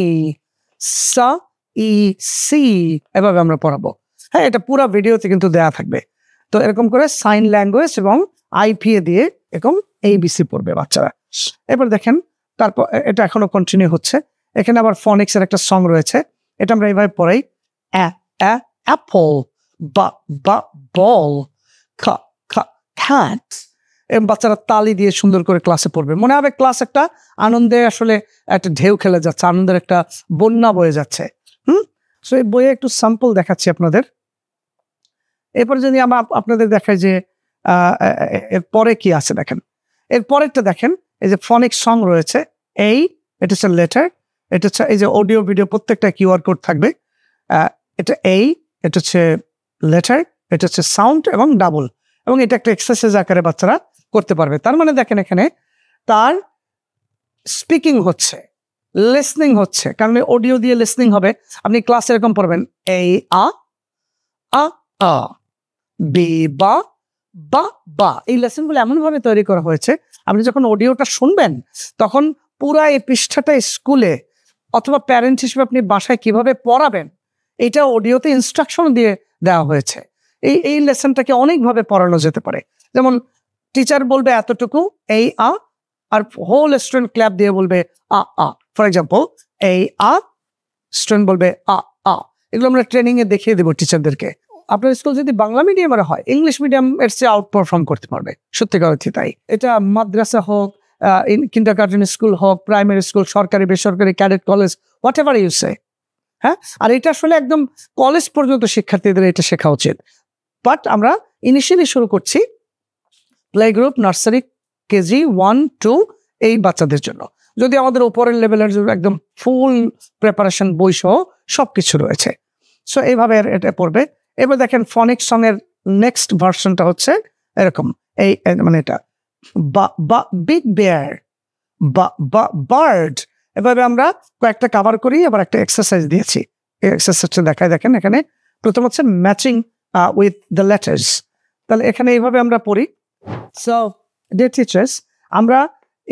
সা, ই, সি, এভাবে আমরা পড়াবো। হ্যাঁ, এটা পুরো ভিডিওতে কিন্তু দেয়া থাকবে। তো এরকম করে সাইন ল্যাঙ্গুয়েজ এবং আইপিএ দিয়ে এরকম ABC পড়বে বাচ্চারা। এবার দেখেন, তারপর এটা এখনো কন্টিনিউ হচ্ছে। এখানে আবার ফনিক্স এর একটা সং রয়েছে, এটা আমরা এইভাবে পড়াই। অ্যাপল, বা, বল, cat। এবং বাচ্চারা তালি দিয়ে সুন্দর করে ক্লাসে পড়বে, মনে হবে ক্লাস একটা আনন্দে আসলে একটা ঢেউ খেলে যাচ্ছে, আনন্দের একটা বন্যা বয়ে যাচ্ছে। সো এই বইয়ে একটু স্যাম্পল দেখাচ্ছি আপনাদের। এরপর যদি আমরা আপনাদের দেখাই যে এরপরে কি আছে, দেখেন এর পরেরটা দেখেন, এই যে ফনিক সং রয়েছে। এটা হচ্ছে লেটার, এটা হচ্ছে এই যে অডিও ভিডিও প্রত্যেকটা কিউআর কোড থাকবে। এটা এটা হচ্ছে লেটার, এটা হচ্ছে সাউন্ড এবং ডাবল, এবং এটা একটা এক্সারসাইজ আকারে বাচ্চারা করতে পারবে। তার মানে দেখেন এখানে তার স্পিকিং হচ্ছে, লিসনিং হচ্ছে, কারণ অডিও দিয়ে লিসনিং হবে। আপনি ক্লাস এরকম পড়বেন, আ আ, বি, বা। এই লেসনগুলো এমনভাবে তৈরি করা হয়েছে, আপনি যখন অডিওটা শুনবেন তখন পুরা এই পৃষ্ঠাটা স্কুলে অথবা প্যারেন্ট হিসেবে আপনি বাসায় কিভাবে পড়াবেন, এটা অডিওতে ইনস্ট্রাকশন দিয়ে দেওয়া হয়েছে। এই লেসনটাকে অনেকভাবে পড়ানো যেতে পারে। যেমন টিচার বলবে এতটুকু, আ, আর হোল স্টুডেন্ট ক্ল্যাপ দিয়ে বলবে আ। ফর এক্সাম্পল, আ, স্টুডেন্ট বলবে আ। এগুলো আমরা ট্রেনিং এ দেখিয়ে দেবো টিচারদেরকে। আপনার স্কুল যদি বাংলা মিডিয়ামের হয়, ইংলিশ মিডিয়াম এর চেয়ে আউট পারফর্ম করতে পারবে, সত্যিকার অর্থে তাই। এটা মাদ্রাসা হোক, কিন্ডারগার্টেন স্কুল হোক, প্রাইমারি স্কুল, সরকারি বেসরকারি, cadet college, whatever you say. হ্যাঁ, আর এটা আসলে একদম কলেজ পর্যন্ত শিক্ষার্থীদের এটা শেখা উচিত। বাট আমরা ইনিশিয়ালি শুরু করছি প্লে গ্রুপ, নার্সারি, কেজি 1, 2 এই বাচ্চাদের জন্য। যদি আমাদের উপরের লেভেলের জন্য একদম ফুল প্রিপারেশন বই সহ সবকিছু রয়েছে। সো এইভাবে এটা পড়বে। এবার দেখেন ফনিক সং এর নেক্সট ভার্সনটা হচ্ছে এরকম, মানে এটা বিগ বেয়ার, বার্ড। এভাবে আমরা কয়েকটা কভার করি, আবার একটা এক্সারসাইজ দিয়েছি। এই এক্সারসাইজটা দেখায়, দেখেন এখানে প্রথম হচ্ছে ম্যাচিং উইথ দ্য লেটার্স। তাহলে এখানে এইভাবে আমরা পড়ি। সো ডিয়ার টিচার্স, আমরা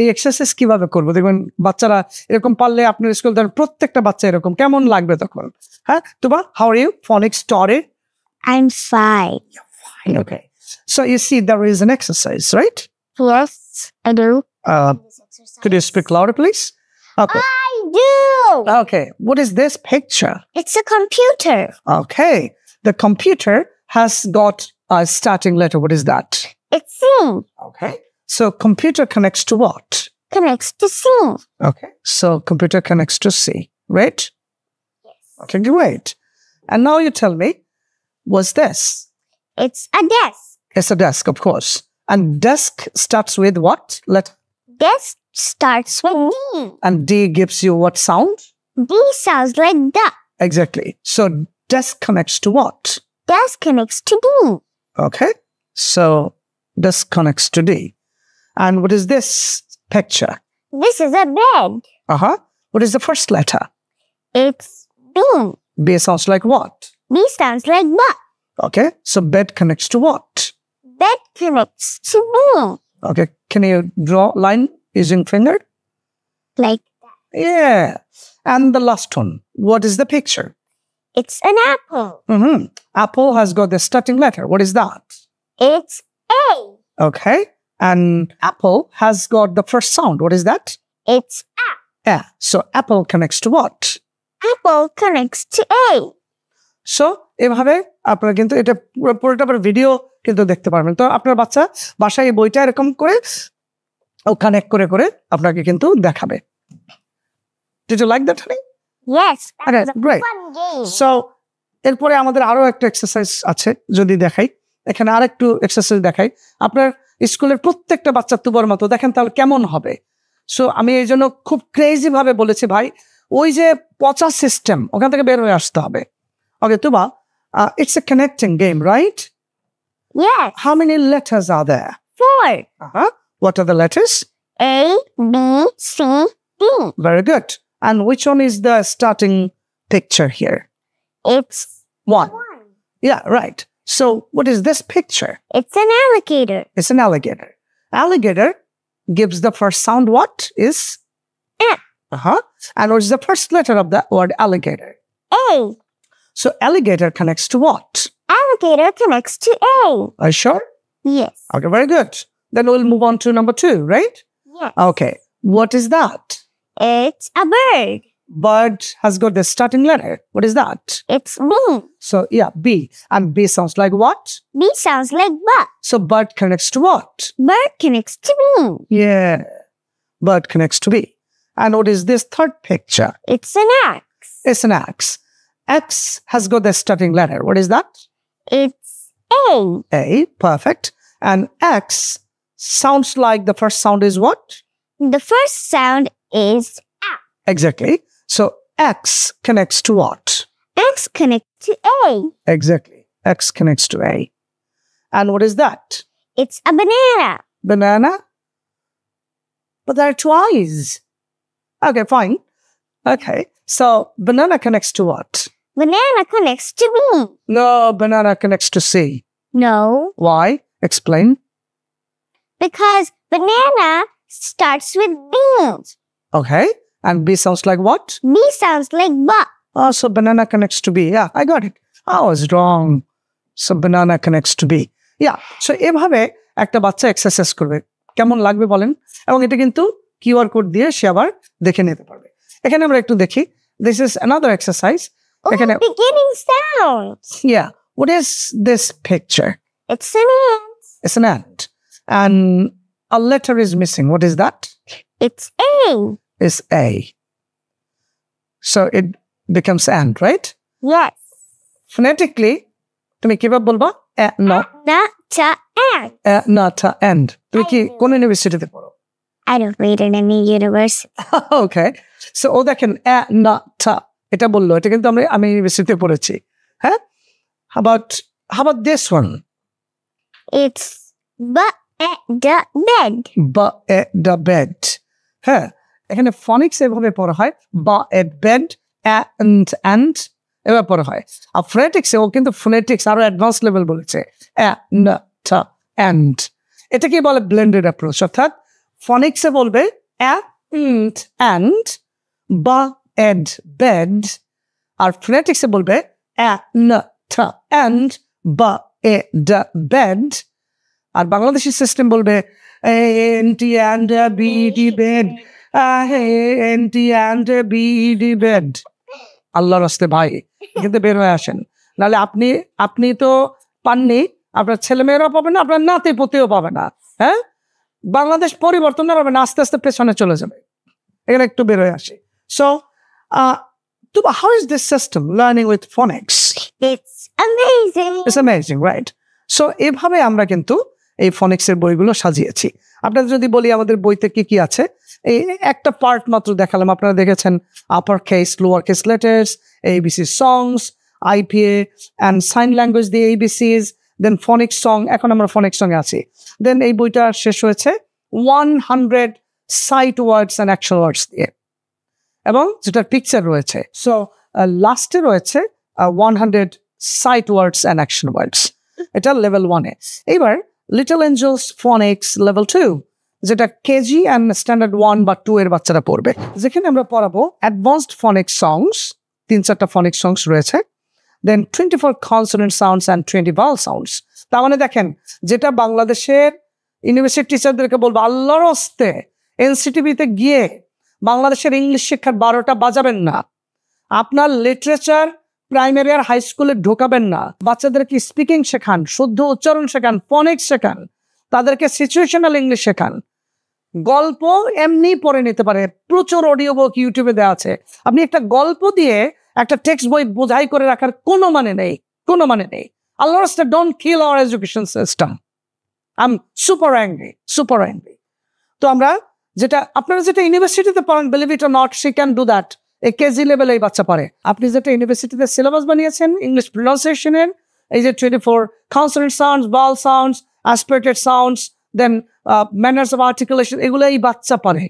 এই এক্সারসাইজ কিভাবে করবো দেখবেন বাচ্চারা এরকম পারলে আপনার স্কুল ধরেন প্রত্যেকটা বাচ্চা এরকম, কেমন লাগবে তখন? হ্যাঁ, Tuba, how are you? Phonic story? I'm fine. Okay. So you see there is an exercise, right? Yes, I do. Could you speak louder, please? Okay. I do. Okay. What is this picture? It's a computer. Okay. The computer has got a starting letter. What is that? It's C. Okay. So computer connects to what? Connects to C. Okay. So computer connects to C, right? Yes. Okay, great. And now you tell me, what's this? It's a desk. It's a desk, of course. And desk starts with what letter? Desk starts with D. And D gives you what sound? D sounds like duck. Exactly. So desk connects to what? Desk connects to D. Okay. So desk connects to D. And what is this picture? This is a bed. Uh-huh. What is the first letter? It's B. B sounds like what? B sounds like butt. Okay. So bed connects to what? Bed connects to B. Okay. Can you draw line using finger? Like Yeah. And the last one. What is the picture? it's an apple. Mm-hmm. Apple has got the starting letter. What is that? It's A. Okay. And apple has got the first sound. What is that? It's A. Yeah. So apple connects to what? Apple connects to A. So এভাবে আপনারা কিন্তু এটা পুরোটা ভিডিও কিন্তু দেখতে পারবেন। তো আপনার বাচ্চা বাসায় এই বইটা এরকম করে ও কানেক্ট করে করে আপনাকে কিন্তু দেখাবে। Did you like that, honey? Yes. That Okay, was a great. fun game. So এরপরে আমাদের আরো একটা এক্সারসাইজ আছে, যদি দেখাই এখানে আরেকটু এক্সারসাইজ দেখাই। আপনার স্কুলের প্রত্যেকটা বাচ্চা তুবার মতো দেখেন, তাহলে কেমন হবে? সো আমি এই জন্য খুব ক্রেজি ভাবে বলেছি, ভাই ওই যে পচা সিস্টেম ওখান থেকে বের হয়ে আসতে হবে। ওকে তুবা, it's a connecting game, right? Yes. How many letters are there? 4. Uh-huh. What are the letters? A, B, C, D. Very good. And which one is the starting picture here? It's One. 1. Yeah, right. So what is this picture? It's an alligator. It's an alligator. Alligator gives the first sound what is? A. And what is the first letter of that word alligator? A. So alligator connects to what? Alligator connects to A. Are you sure? Yes. Okay, very good. Then we'll move on to number 2, right? Yes. Okay. What is that? It's a bird. Bird has got the starting letter. What is that? It's B. So yeah, B. And B sounds like what? B sounds like buck. So bird connects to what? Bird connects to B. Yeah. Bird connects to B. And what is this third picture? It's an X. It's an X. X has got the starting letter. What is that? It's A. A. Perfect. And X sounds like the first sound is what? The first sound is Exactly. So X connects to what? X connects to A. Exactly. X connects to A. And what is that? It's a banana. Banana? But there are 2 eyes. Okay, fine. Okay. So banana connects to what? Banana connects to B. No, banana connects to C. No, Why? Explain. because banana starts with B. Okay. And B sounds like what? B sounds like buck. Oh, so banana connects to B. Yeah, I got it. I was wrong. So banana connects to B. Yeah. So এভাবে একটা বাচ্চা এক্সারসাইজ করবে। কেমন লাগবে বলেন? এবং এটা কিন্তু কিউআর কোড দিয়ে সে আবার দেখে নিতে পারবে। এখানে আমরা একটু দেখি। This is another exercise. Oh, এখানে beginning sounds. yeah. What is this picture? It's an ant. It's an ant. And a letter is missing. What is that? It's A. It's A. So it becomes ant, right? Yes. Phonetically, তুমি কিভাবে বলবা? Not ant. Not end. তুমি কি কোন ইউনিভার্সিটিতে পড়ো? I don't read in any university. Okay. So ও দেখেন not এটা বললো এটা কিন্তু আমি ইউনিভার্সিটিতে পড়েছি। হ্যাঁ? How about this one? It's bed. The bed. হ্যাঁ এখানে ফনিক্স এভাবে পড়া হয় bed and এভাবে পড়া হয় আর ফোনেটিক্সে ও কিন্তু ফোনেটিক্স আরো অ্যাডভান্স লেভেল বলেছে and এটা কি বলে ব্লেন্ডেড অ্যাপ্রোচ অর্থাৎ ফনিক্সে বলবে and bed আর ফোনেটিক্সে বলবে and bed আর বাংলাদেশি সিস্টেম বলবে and bed bed আল্লাহর রাস্তে ভাই কিন্তু বের হয়ে আসেন নাহলে আপনি তো পাননি আপনার ছেলেমেয়েরাও পাবে না আপনার নাতি পুতিও পাবে না হ্যাঁ বাংলাদেশ পরিবর্তন হবে না আস্তে আস্তে পেছনে চলে যাবে এখানে একটু বের হয়ে আসি so how is this system learning with phonics? It's amazing. It's amazing, right? So এভাবে আমরা কিন্তু এই ফনিক্সের বইগুলো সাজিয়েছি আপনাদের যদি বলি আমাদের বইতে কি কি আছে এই একটা পার্ট মাত্র দেখালাম আপনারা দেখেছেন upper case lower case letters ABC songs IPA and sign language দিয়ে ABCs দেন ফনিক্স সং এখন আমরা ফনিক্স সঙ্গে আছি দেন এই বইটা শেষ হয়েছে 100 সাইট ওয়ার্ডস অ্যান্ড অ্যাকশন ওয়ার্ডস দিয়ে এবং যেটা পিকচার রয়েছে সো লাস্টে রয়েছে 100 সাইট ওয়ার্ডস অ্যান্ড অ্যাকশন ওয়ার্ডস এটা লেভেল 1 এ এবার লিটল এঞ্জেলস ফনিক্স লেভেল 2 যেটা কেজি অ্যান্ড স্ট্যান্ডার্ড 1 বা 2 এর বাচ্চারা পড়বে যেখানে আমরা পড়াবো অ্যাডভান্সড ফনিক্স সংস 3-4টা ফনিক্স সংস রয়েছে দেন 24 consonant sounds and 20 vowel sounds তার মানে দেখেন যেটা বাংলাদেশের ইউনিভার্সিটি টিচারদেরকে বলবো আল্লাহর হস্তে এনসিটিভিতে গিয়ে বাংলাদেশের ইংলিশ শিক্ষার 12টা বাজাবেন না আপনার লিটারেচার প্রাইমারি আর হাই স্কুলে ঢোকাবেন না বাচ্চাদেরকে স্পিকিং শেখান শুদ্ধ উচ্চারণ শেখান ফনিক্স শেখান তাদেরকে সিচুয়েশনাল ইংলিশ শেখান গল্প এমনি পড়ে নিতে পারে প্রচুর অডিও বুক ইউটিউবে দেওয়া আছে আপনি একটা গল্প দিয়ে একটা টেক্সট বই বোঝাই করে রাখার কোনো মানে নেই আল্লাহর রাস্তে don't kill our education system I am super angry তো আমরা যেটা আপনারা যেটা ইউনিভার্সিটিতে পড়েন believe it or not she can do that এই কেজি লেভেলে এই বাচ্চা পারে আপনি যেটা ইউনিভার্সিটিতে সিলেবাস বানিয়েছেন ইংলিশ প্রনাউন্সিয়েশনের এই যে 24 consonant sounds vowel sounds aspirated sounds then manners of articulation, এগুলো এই বাচ্চা পারে।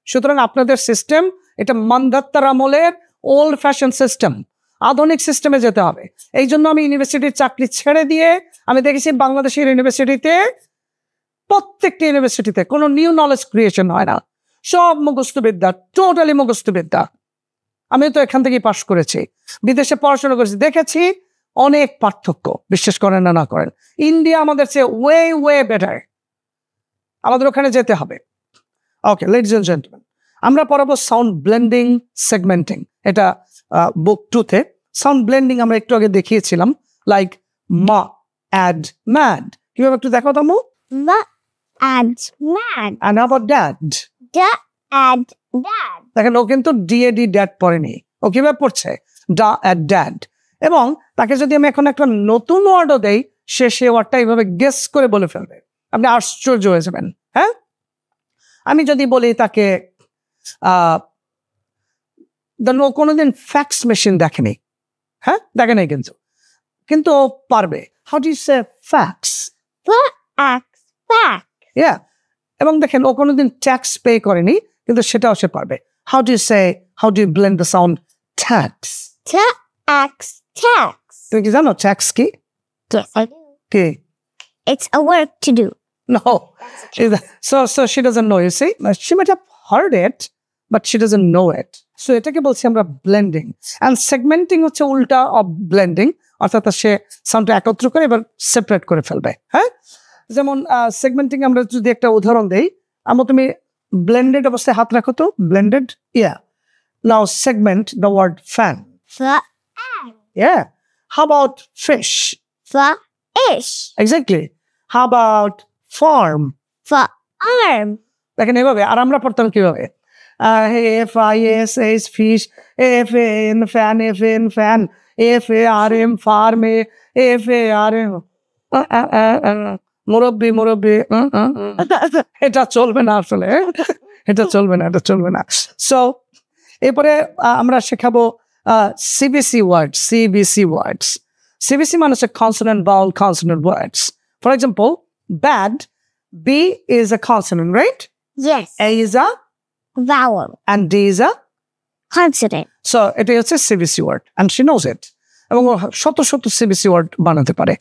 সুতরাং আপনাদের সিস্টেম এটা মান্ধাত্তার আমলের ওল্ড ফ্যাশন সিস্টেম, আধুনিক সিস্টেমে যেতে হবে। এই জন্য আমি ইউনিভার্সিটির চাকরি ছেড়ে দিয়ে আমি দেখেছি বাংলাদেশের ইউনিভার্সিটিতে, প্রত্যেকটা ইউনিভার্সিটিতে কোনো নিউ নলেজ ক্রিয়েশন হয় না, সব মুখস্থবিদ্যা, টোটালি মুখস্থবিদ্যা। আমি তো এখান থেকেই পাশ করেছি, বিদেশে পড়াশোনা করেছি, দেখেছি অনেক পার্থক্য, বিশ্বাস করেন না না করেন। ইন্ডিয়া আমাদের চেয়ে ওয়ে বেটার, আমাদের ওখানে যেতে হবে। ওকে লেডিজ এন্ড জেন্টলম্যান, আমরা পড়াবো সাউন্ড ব্লেন্ডিং, সেগমেন্টিং। এটা বুক 2-তে সাউন্ড ব্লেন্ডিং আমরা একটু আগে দেখিয়েছিলাম, লাইক মা, অ্যাড, ম্যাড। কিভাবে একটু দেখো তামু? Ma and mad. And how about dad? Da and dad. দেখেন ও কিন্তু ডিএডি ড্যাড পড়েনি, ও কিভাবে পড়ছে? ডা অ্যাড ড্যাড। এবং তাকে যদি আমি এখন একটা নতুন ওয়ার্ডও দেই, সে ওয়ার্ডটা এইভাবে গেস করে বলে ফেলবে, আপনি আশ্চর্য হয়ে যাবেন। হ্যাঁ, আমি যদি বলি তাকে ও কোনোদিন ফ্যাক্স মেশিন দেখেনি, হ্যাঁ দেখে নাই, কিন্তু ও পারবে। How do you say fax? Fax. Yeah. এবং দেখেন ও কোনোদিন ট্যাক্স পে করেনি, কিন্তু সেটাও সে পারবে। How do you blend the sound tax? Tax. তুমি কি জানো ট্যাক্স কি? Yes, I do. কি? It's a work to do. No. So she doesn't know, you see. She might have heard it, but she doesn't know it. So এটাকে বলছি আমরা ব্লেন্ডিং। অ্যান্ড সেগমেন্টিং হচ্ছে উল্টা অফ ব্লেন্ডিং, অর্থাৎ সে সাউন্ডটা একত্র করে এবার সেপারেট করে ফেলবে। হ্যাঁ, যেমন সেগমেন্টিং আমরা যদি একটা উদাহরণ দেই, আমরা তুমি ব্লেন্ডেড অবস্থায় হাত রাখো তো, blended. Yeah, now segment the word fan. Fan. Yeah. How about fish? Fish. Exactly. How about farm? Farm. দেখেন এভাবে। আর আমরা পড়তাম কিভাবে? FISH fish, FAN fan, FN fan, FARM farm, FARM মুরব্বি। এটা চলবে না আসলে, এটা চলবে না। সো এরপরে আমরা শেখাবো CBC words. CBC মানে হচ্ছে consonant, vowel, consonant words. For example, bad, B is a consonant, right? Yes. A is a, Vowel. and D is a. Consonant. So এটা হচ্ছে CBC word and she knows it. এবং শত CBC word বানাতে পারে।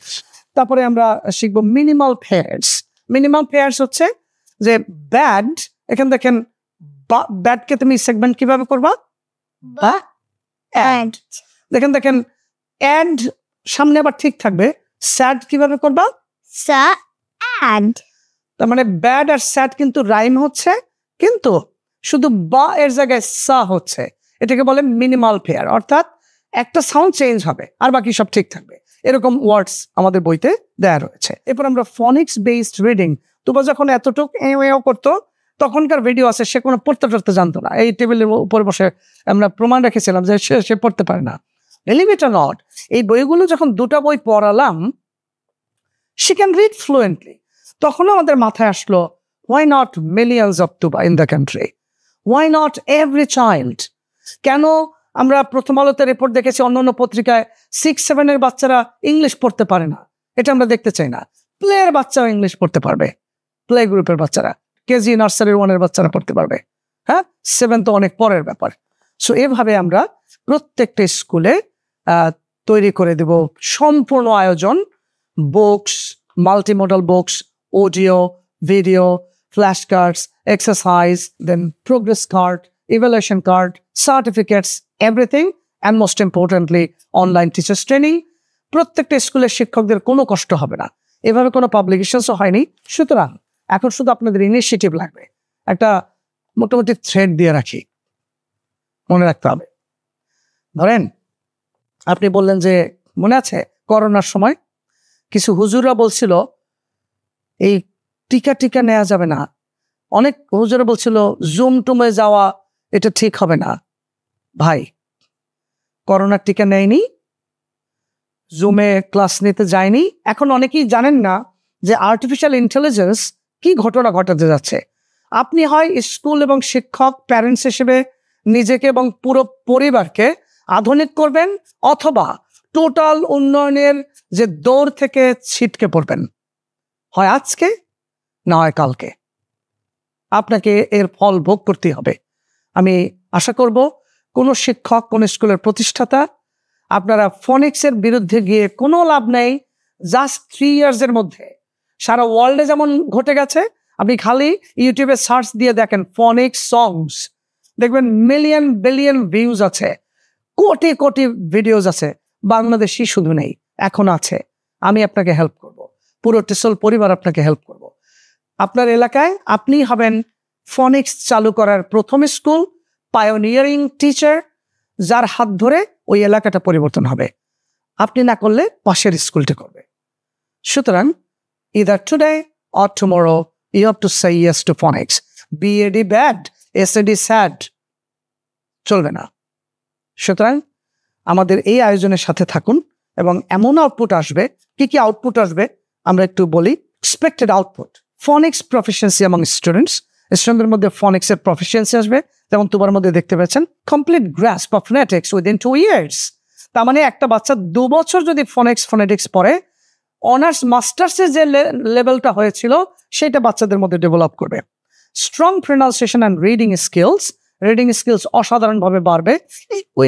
তারপরে আমরা শিখবো মিনিমাল পেয়ার্স। মিনিমাল পেয়ার্স হচ্ছে যে ব্যাড, এখানে দেখেন ব্যাডকে তুমি সেগমেন্ট কিভাবে করবা? বা And. দেখেন অ্যান্ড সামনে আবার ঠিক থাকবে। স্যাড কিভাবে করবা? And. তার মানে ব্যাড আর স্যাড কিন্তু রাইম হচ্ছে, কিন্তু শুধু বা এর জায়গায় সা হচ্ছে। এটাকে বলে মিনিমাল পেয়ার, অর্থাৎ একটা সাউন্ড চেঞ্জ হবে আর বাকি সব ঠিক থাকবে। এরকম ওয়ার্ডস আমাদের বইতে দেয়া রয়েছে। এরপর আমরা ফনিক্স বেসড রিডিং। তোমরা যখন এতটুক এও করতো, তখনকার ভিডিও আছে, সে কোনো পড়তে জানতো না। এই টেবিলের উপরে বসে আমরা প্রমাণ রেখেছিলাম যে সে পড়তে পারে না। বিলিভ ইট অর নট, এই বইগুলো যখন দুটা বই পড়ালাম, she can read fluently, তখন আমাদের মাথায় আসলো, why not millions of tuba in the country? Why not every child? কেন আমরা প্রথম আলোতে রিপোর্ট দেখেছি, অন্যান্য পত্রিকায় 6-7 এর বাচ্চারা ইংলিশ পড়তে পারে না? এটা আমরা দেখতে চাই না। প্লের বাচ্চাও ইংলিশ পড়তে পারবে, প্লে গ্রুপের বাচ্চারা, কেজি নার্সারি 1-এর বাচ্চারা পড়তে পারবে। হ্যাঁ, 7 তো অনেক পরের ব্যাপার। সো এভাবে আমরা প্রত্যেকটা স্কুলে তৈরি করে দেব সম্পূর্ণ আয়োজন, books, multimodal books, audio, video, flash cards, exercise, then progress card, evaluation card, certificates, everything, and most importantly, online teachers training. প্রত্যেকটা স্কুলের শিক্ষকদের কোনো কষ্ট হবে না। এভাবে কোনো পাবলিকেশনসও হয়নি। সুতরাং এখন শুধু আপনাদের ইনিশিয়েটিভ লাগবে। একটা মোটামুটি থ্রেড দিয়ে রাখি, মনে রাখতে হবে। ধরেন আপনি বললেন যে, মনে আছে করোনার সময় কিছু হুজুররা বলছিল এই টিকা নেওয়া যাবে না। অনেক হুজুরা বলছিল জুম টুমে যাওয়া এটা ঠিক হবে না। ভাই, করোনার টিকা নেয়নি, জুমে ক্লাস নিতে যায়নি। এখন অনেকেই জানেন না যে আর্টিফিশিয়াল ইন্টেলিজেন্স কি ঘটনা ঘটাতে যাচ্ছে। আপনি হয় স্কুল এবং শিক্ষক, প্যারেন্টস হিসেবে নিজেকে এবং পুরো পরিবারকে আধুনিক করবেন, অথবা টোটাল উন্নয়নের যে দৌড় থেকে ছিটকে পড়বেন। হয় আজকে না হয় কালকে। আপনাকে এর ফল ভোগ করতে হবে। আমি আশা করব কোনো শিক্ষক, কোন স্কুলের প্রতিষ্ঠাতা আপনারা ফনিক্সের বিরুদ্ধে গিয়ে কোনো লাভ নেই। জাস্ট 3 ইয়ার্সের মধ্যে সারা ওয়ার্ল্ডে যেমন ঘটে গেছে, আপনি খালি ইউটিউবে সার্চ দিয়ে দেখেন ফনিক্স সংস, দেখবেন মিলিয়ন বিলিয়ন ভিউজ আছে, কোটি কোটি ভিডিওস আছে। বাংলাদেশি শুধু নেই, এখন আছে। আমি আপনাকে হেল্প করব, পুরো টিসল পরিবার আপনাকে হেল্প করব। আপনার এলাকায় আপনি হবেন ফনিক্স চালু করার প্রথম স্কুল, পায়োনিয়ারিং টিচার, যার হাত ধরে ওই এলাকাটা পরিবর্তন হবে। আপনি না করলে পাশের স্কুলটা করবে। সুতরাং either today or tomorrow you have to say yes to phonics. BAD bad, SAD sad, চলবে না। সুতরাং আমাদের এই আয়োজনের সাথে থাকুন এবং এমন আউটপুট আসবে। কি কি আউটপুট আসবে আমরা একটু বলি। এক্সপেক্টেড আউটপুট, ফনিক্স প্রফিসিয়েন্সি among স্টুডেন্টসদের মধ্যে ফনিক্সের প্রফিসিয়েন্সি আসবে, যেমন তোমার মধ্যে দেখতে পাচ্ছেন complete grasp of phonetics within 2 years। তার মানে একটা বাচ্চা 2 বছর যদি ফোনেটিক্স পড়ে, অনার্স মাস্টার্সের যে লেভেলটা হয়েছিল সেটা বাচ্চাদের মধ্যে ডেভেলপ করবে। Strong pronunciation and reading skills অসাধারণভাবে বাড়বে,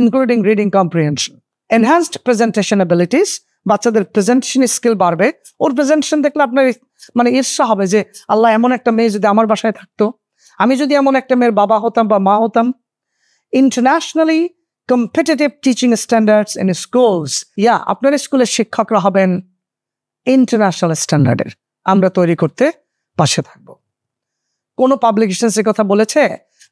including reading comprehension. Enhanced presentation abilities, বাচ্চাদের প্রেজেন্টেশন স্কিল বাড়বে। ওর প্রেজেন্টেশন দেখলে আপনার মানে ঈর্ষা হবে যে আল্লাহ, এমন একটা মেয়ে যদি আমার বাসায় থাকতো, আমি যদি এমন একটা মেয়ের বাবা হতাম বা মা হতাম। Internationally competitive teaching standards in schools, আপনার স্কুলের শিক্ষকরা হবেন ইন্টারন্যাশনাল স্ট্যান্ডার্ডের। আমরা তৈরি করতে পাশে থাকবো। কোনো পাবলিকেশনস কথা বলেছে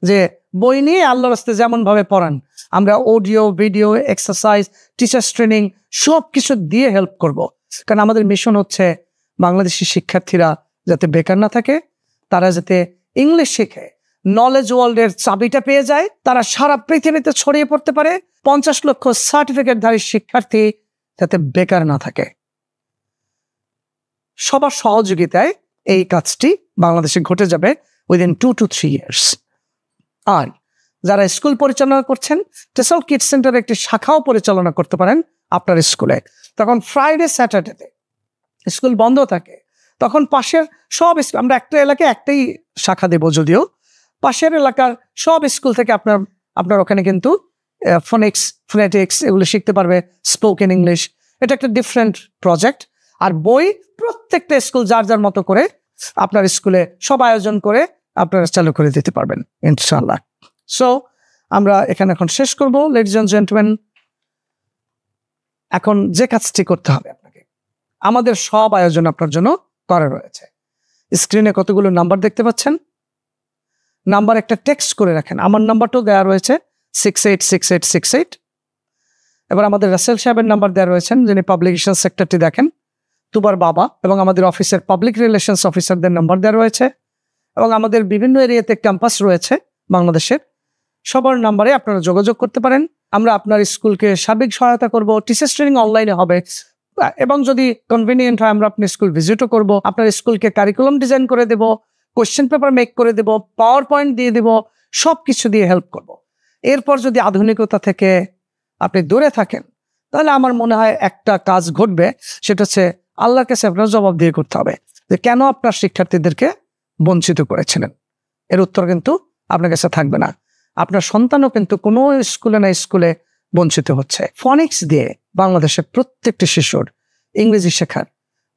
যে বই নিয়ে আল্লাহর রাস্তায় যেমন ভাবে পড়ান, আমরা audio, video, exercise, teachers training সব কিছু দিয়ে হেল্প করব। কারণ আমাদের মিশন হচ্ছে বাংলাদেশি শিক্ষার্থীরা যাতে বেকার না থাকে, তারা যাতে ইংলিশ শিখে নলেজ ওয়ার্ল্ডের চাবিটা পেয়ে যায়, তারা সারা পৃথিবীতে ছড়িয়ে পড়তে পারে। 50 লক্ষ সার্টিফিকেটধারী শিক্ষার্থী যাতে বেকার না থাকে। সবার সহযোগিতায় এই কাজটি বাংলাদেশে ঘটে যাবে উইদিন 2 to 3 years। আর যারা স্কুল পরিচালনা করছেন, টেসল কিডস সেন্টারের একটি শাখাও পরিচালনা করতে পারেন আপনার স্কুলে। তখন ফ্রাইডে স্যাটারডেতে স্কুল বন্ধ থাকে, তখন পাশের সব স্কুল, আমরা একটা এলাকায় একটাই শাখা দেব, যদিও পাশের এলাকার সব স্কুল থেকে আপনার ওখানে কিন্তু ফোনেটিক্স এগুলো শিখতে পারবে, স্পোকেন ইংলিশ। এটা একটা ডিফারেন্ট প্রজেক্ট। আর বই প্রত্যেকটা স্কুল যার যার মতো করে আপনার স্কুলে সব আয়োজন করে আপনারা চালু করে দিতে পারবেন ইনশাআল্লাহ। সো আমরা এখানে এখন শেষ করবো। লেডিজ এন্ড জেন্টলম্যান, এখন যে কাজটি করতে হবে আপনাকে, আমাদের সব আয়োজন আপনার জন্য করা রয়েছে। স্ক্রিনে কতগুলো নাম্বার দেখতে পাচ্ছেন, নাম্বার একটা টেক্সট করে রাখেন। আমার নাম্বারটাও দেওয়া রয়েছে 686868। এবার আমাদের রাসেল সাহেবের নাম্বার দেওয়া রয়েছেন, যিনি পাবলিকেশন সেক্টরটি দেখেন, তুবার বাবা, এবং আমাদের অফিসের পাবলিক রিলেশনস অফিসারদের নাম্বার দেওয়া রয়েছে, এবং আমাদের বিভিন্ন এরিয়াতে ক্যাম্পাস রয়েছে বাংলাদেশের। সবার নাম্বারে আপনারা যোগাযোগ করতে পারেন। আমরা আপনার স্কুলকে সার্বিক সহায়তা করব। টিচার্স ট্রেনিং অনলাইনে হবে, এবং যদি কনভিনিয়েন্ট হয় আমরা আপনার স্কুল ভিজিটও করব। আপনার স্কুলকে কারিকুলাম ডিজাইন করে দেব, কোয়েশ্চেন পেপার মেক করে দেব, পাওয়ার পয়েন্ট দিয়ে দেব, সব কিছু দিয়ে হেল্প করব। এরপর যদি আধুনিকতা থেকে আপনি দূরে থাকেন, তাহলে আমার মনে হয় একটা কাজ ঘটবে, সেটা হচ্ছে আল্লাহর কাছে আপনার জবাব দিয়ে করতে হবে যে কেন আপনার শিক্ষার্থীদেরকে বঞ্চিত করেছিলেন। এর উত্তর কিন্তু আপনার কাছে থাকবে না। আপনার সন্তানও কিন্তু কোনো স্কুলে না স্কুলে বঞ্চিত হচ্ছে। ফনিক্স দিয়ে বাংলাদেশের প্রত্যেকটি শিশুর ইংরেজি শেখার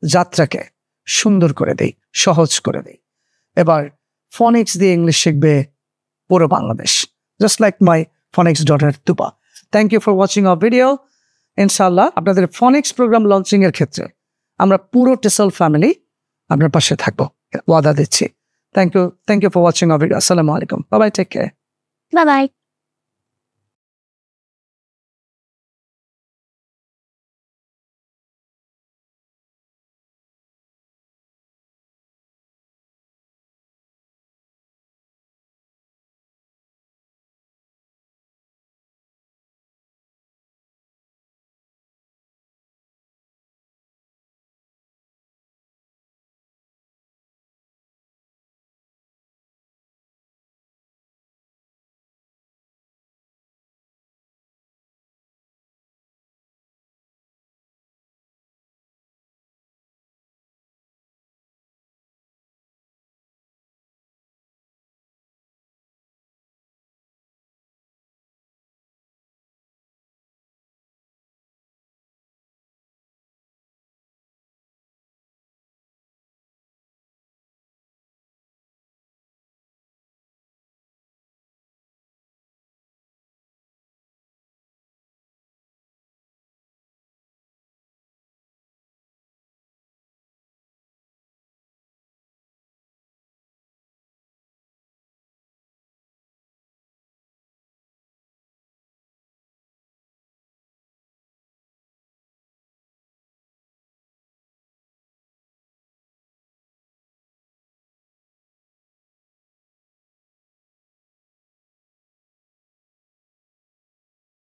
যাত্রাকে সুন্দর করে দেই, সহজ করে দেই। এবার ফনিক্স দিয়ে ইংলিশ শিখবে পুরো Bangladesh, just like my phonics daughter Tuba. Thank you for watching our video. ইনশাআল্লাহ আপনাদের ফনিক্স প্রোগ্রাম লঞ্চিং এর ক্ষেত্রে আমরা পুরো টেসল ফ্যামিলি আপনার পাশে থাকবো, ওয়াদা দিচ্ছি। Thank you for watching our video. আসসালামু আলাইকুম, bye bye, take care, Bye bye.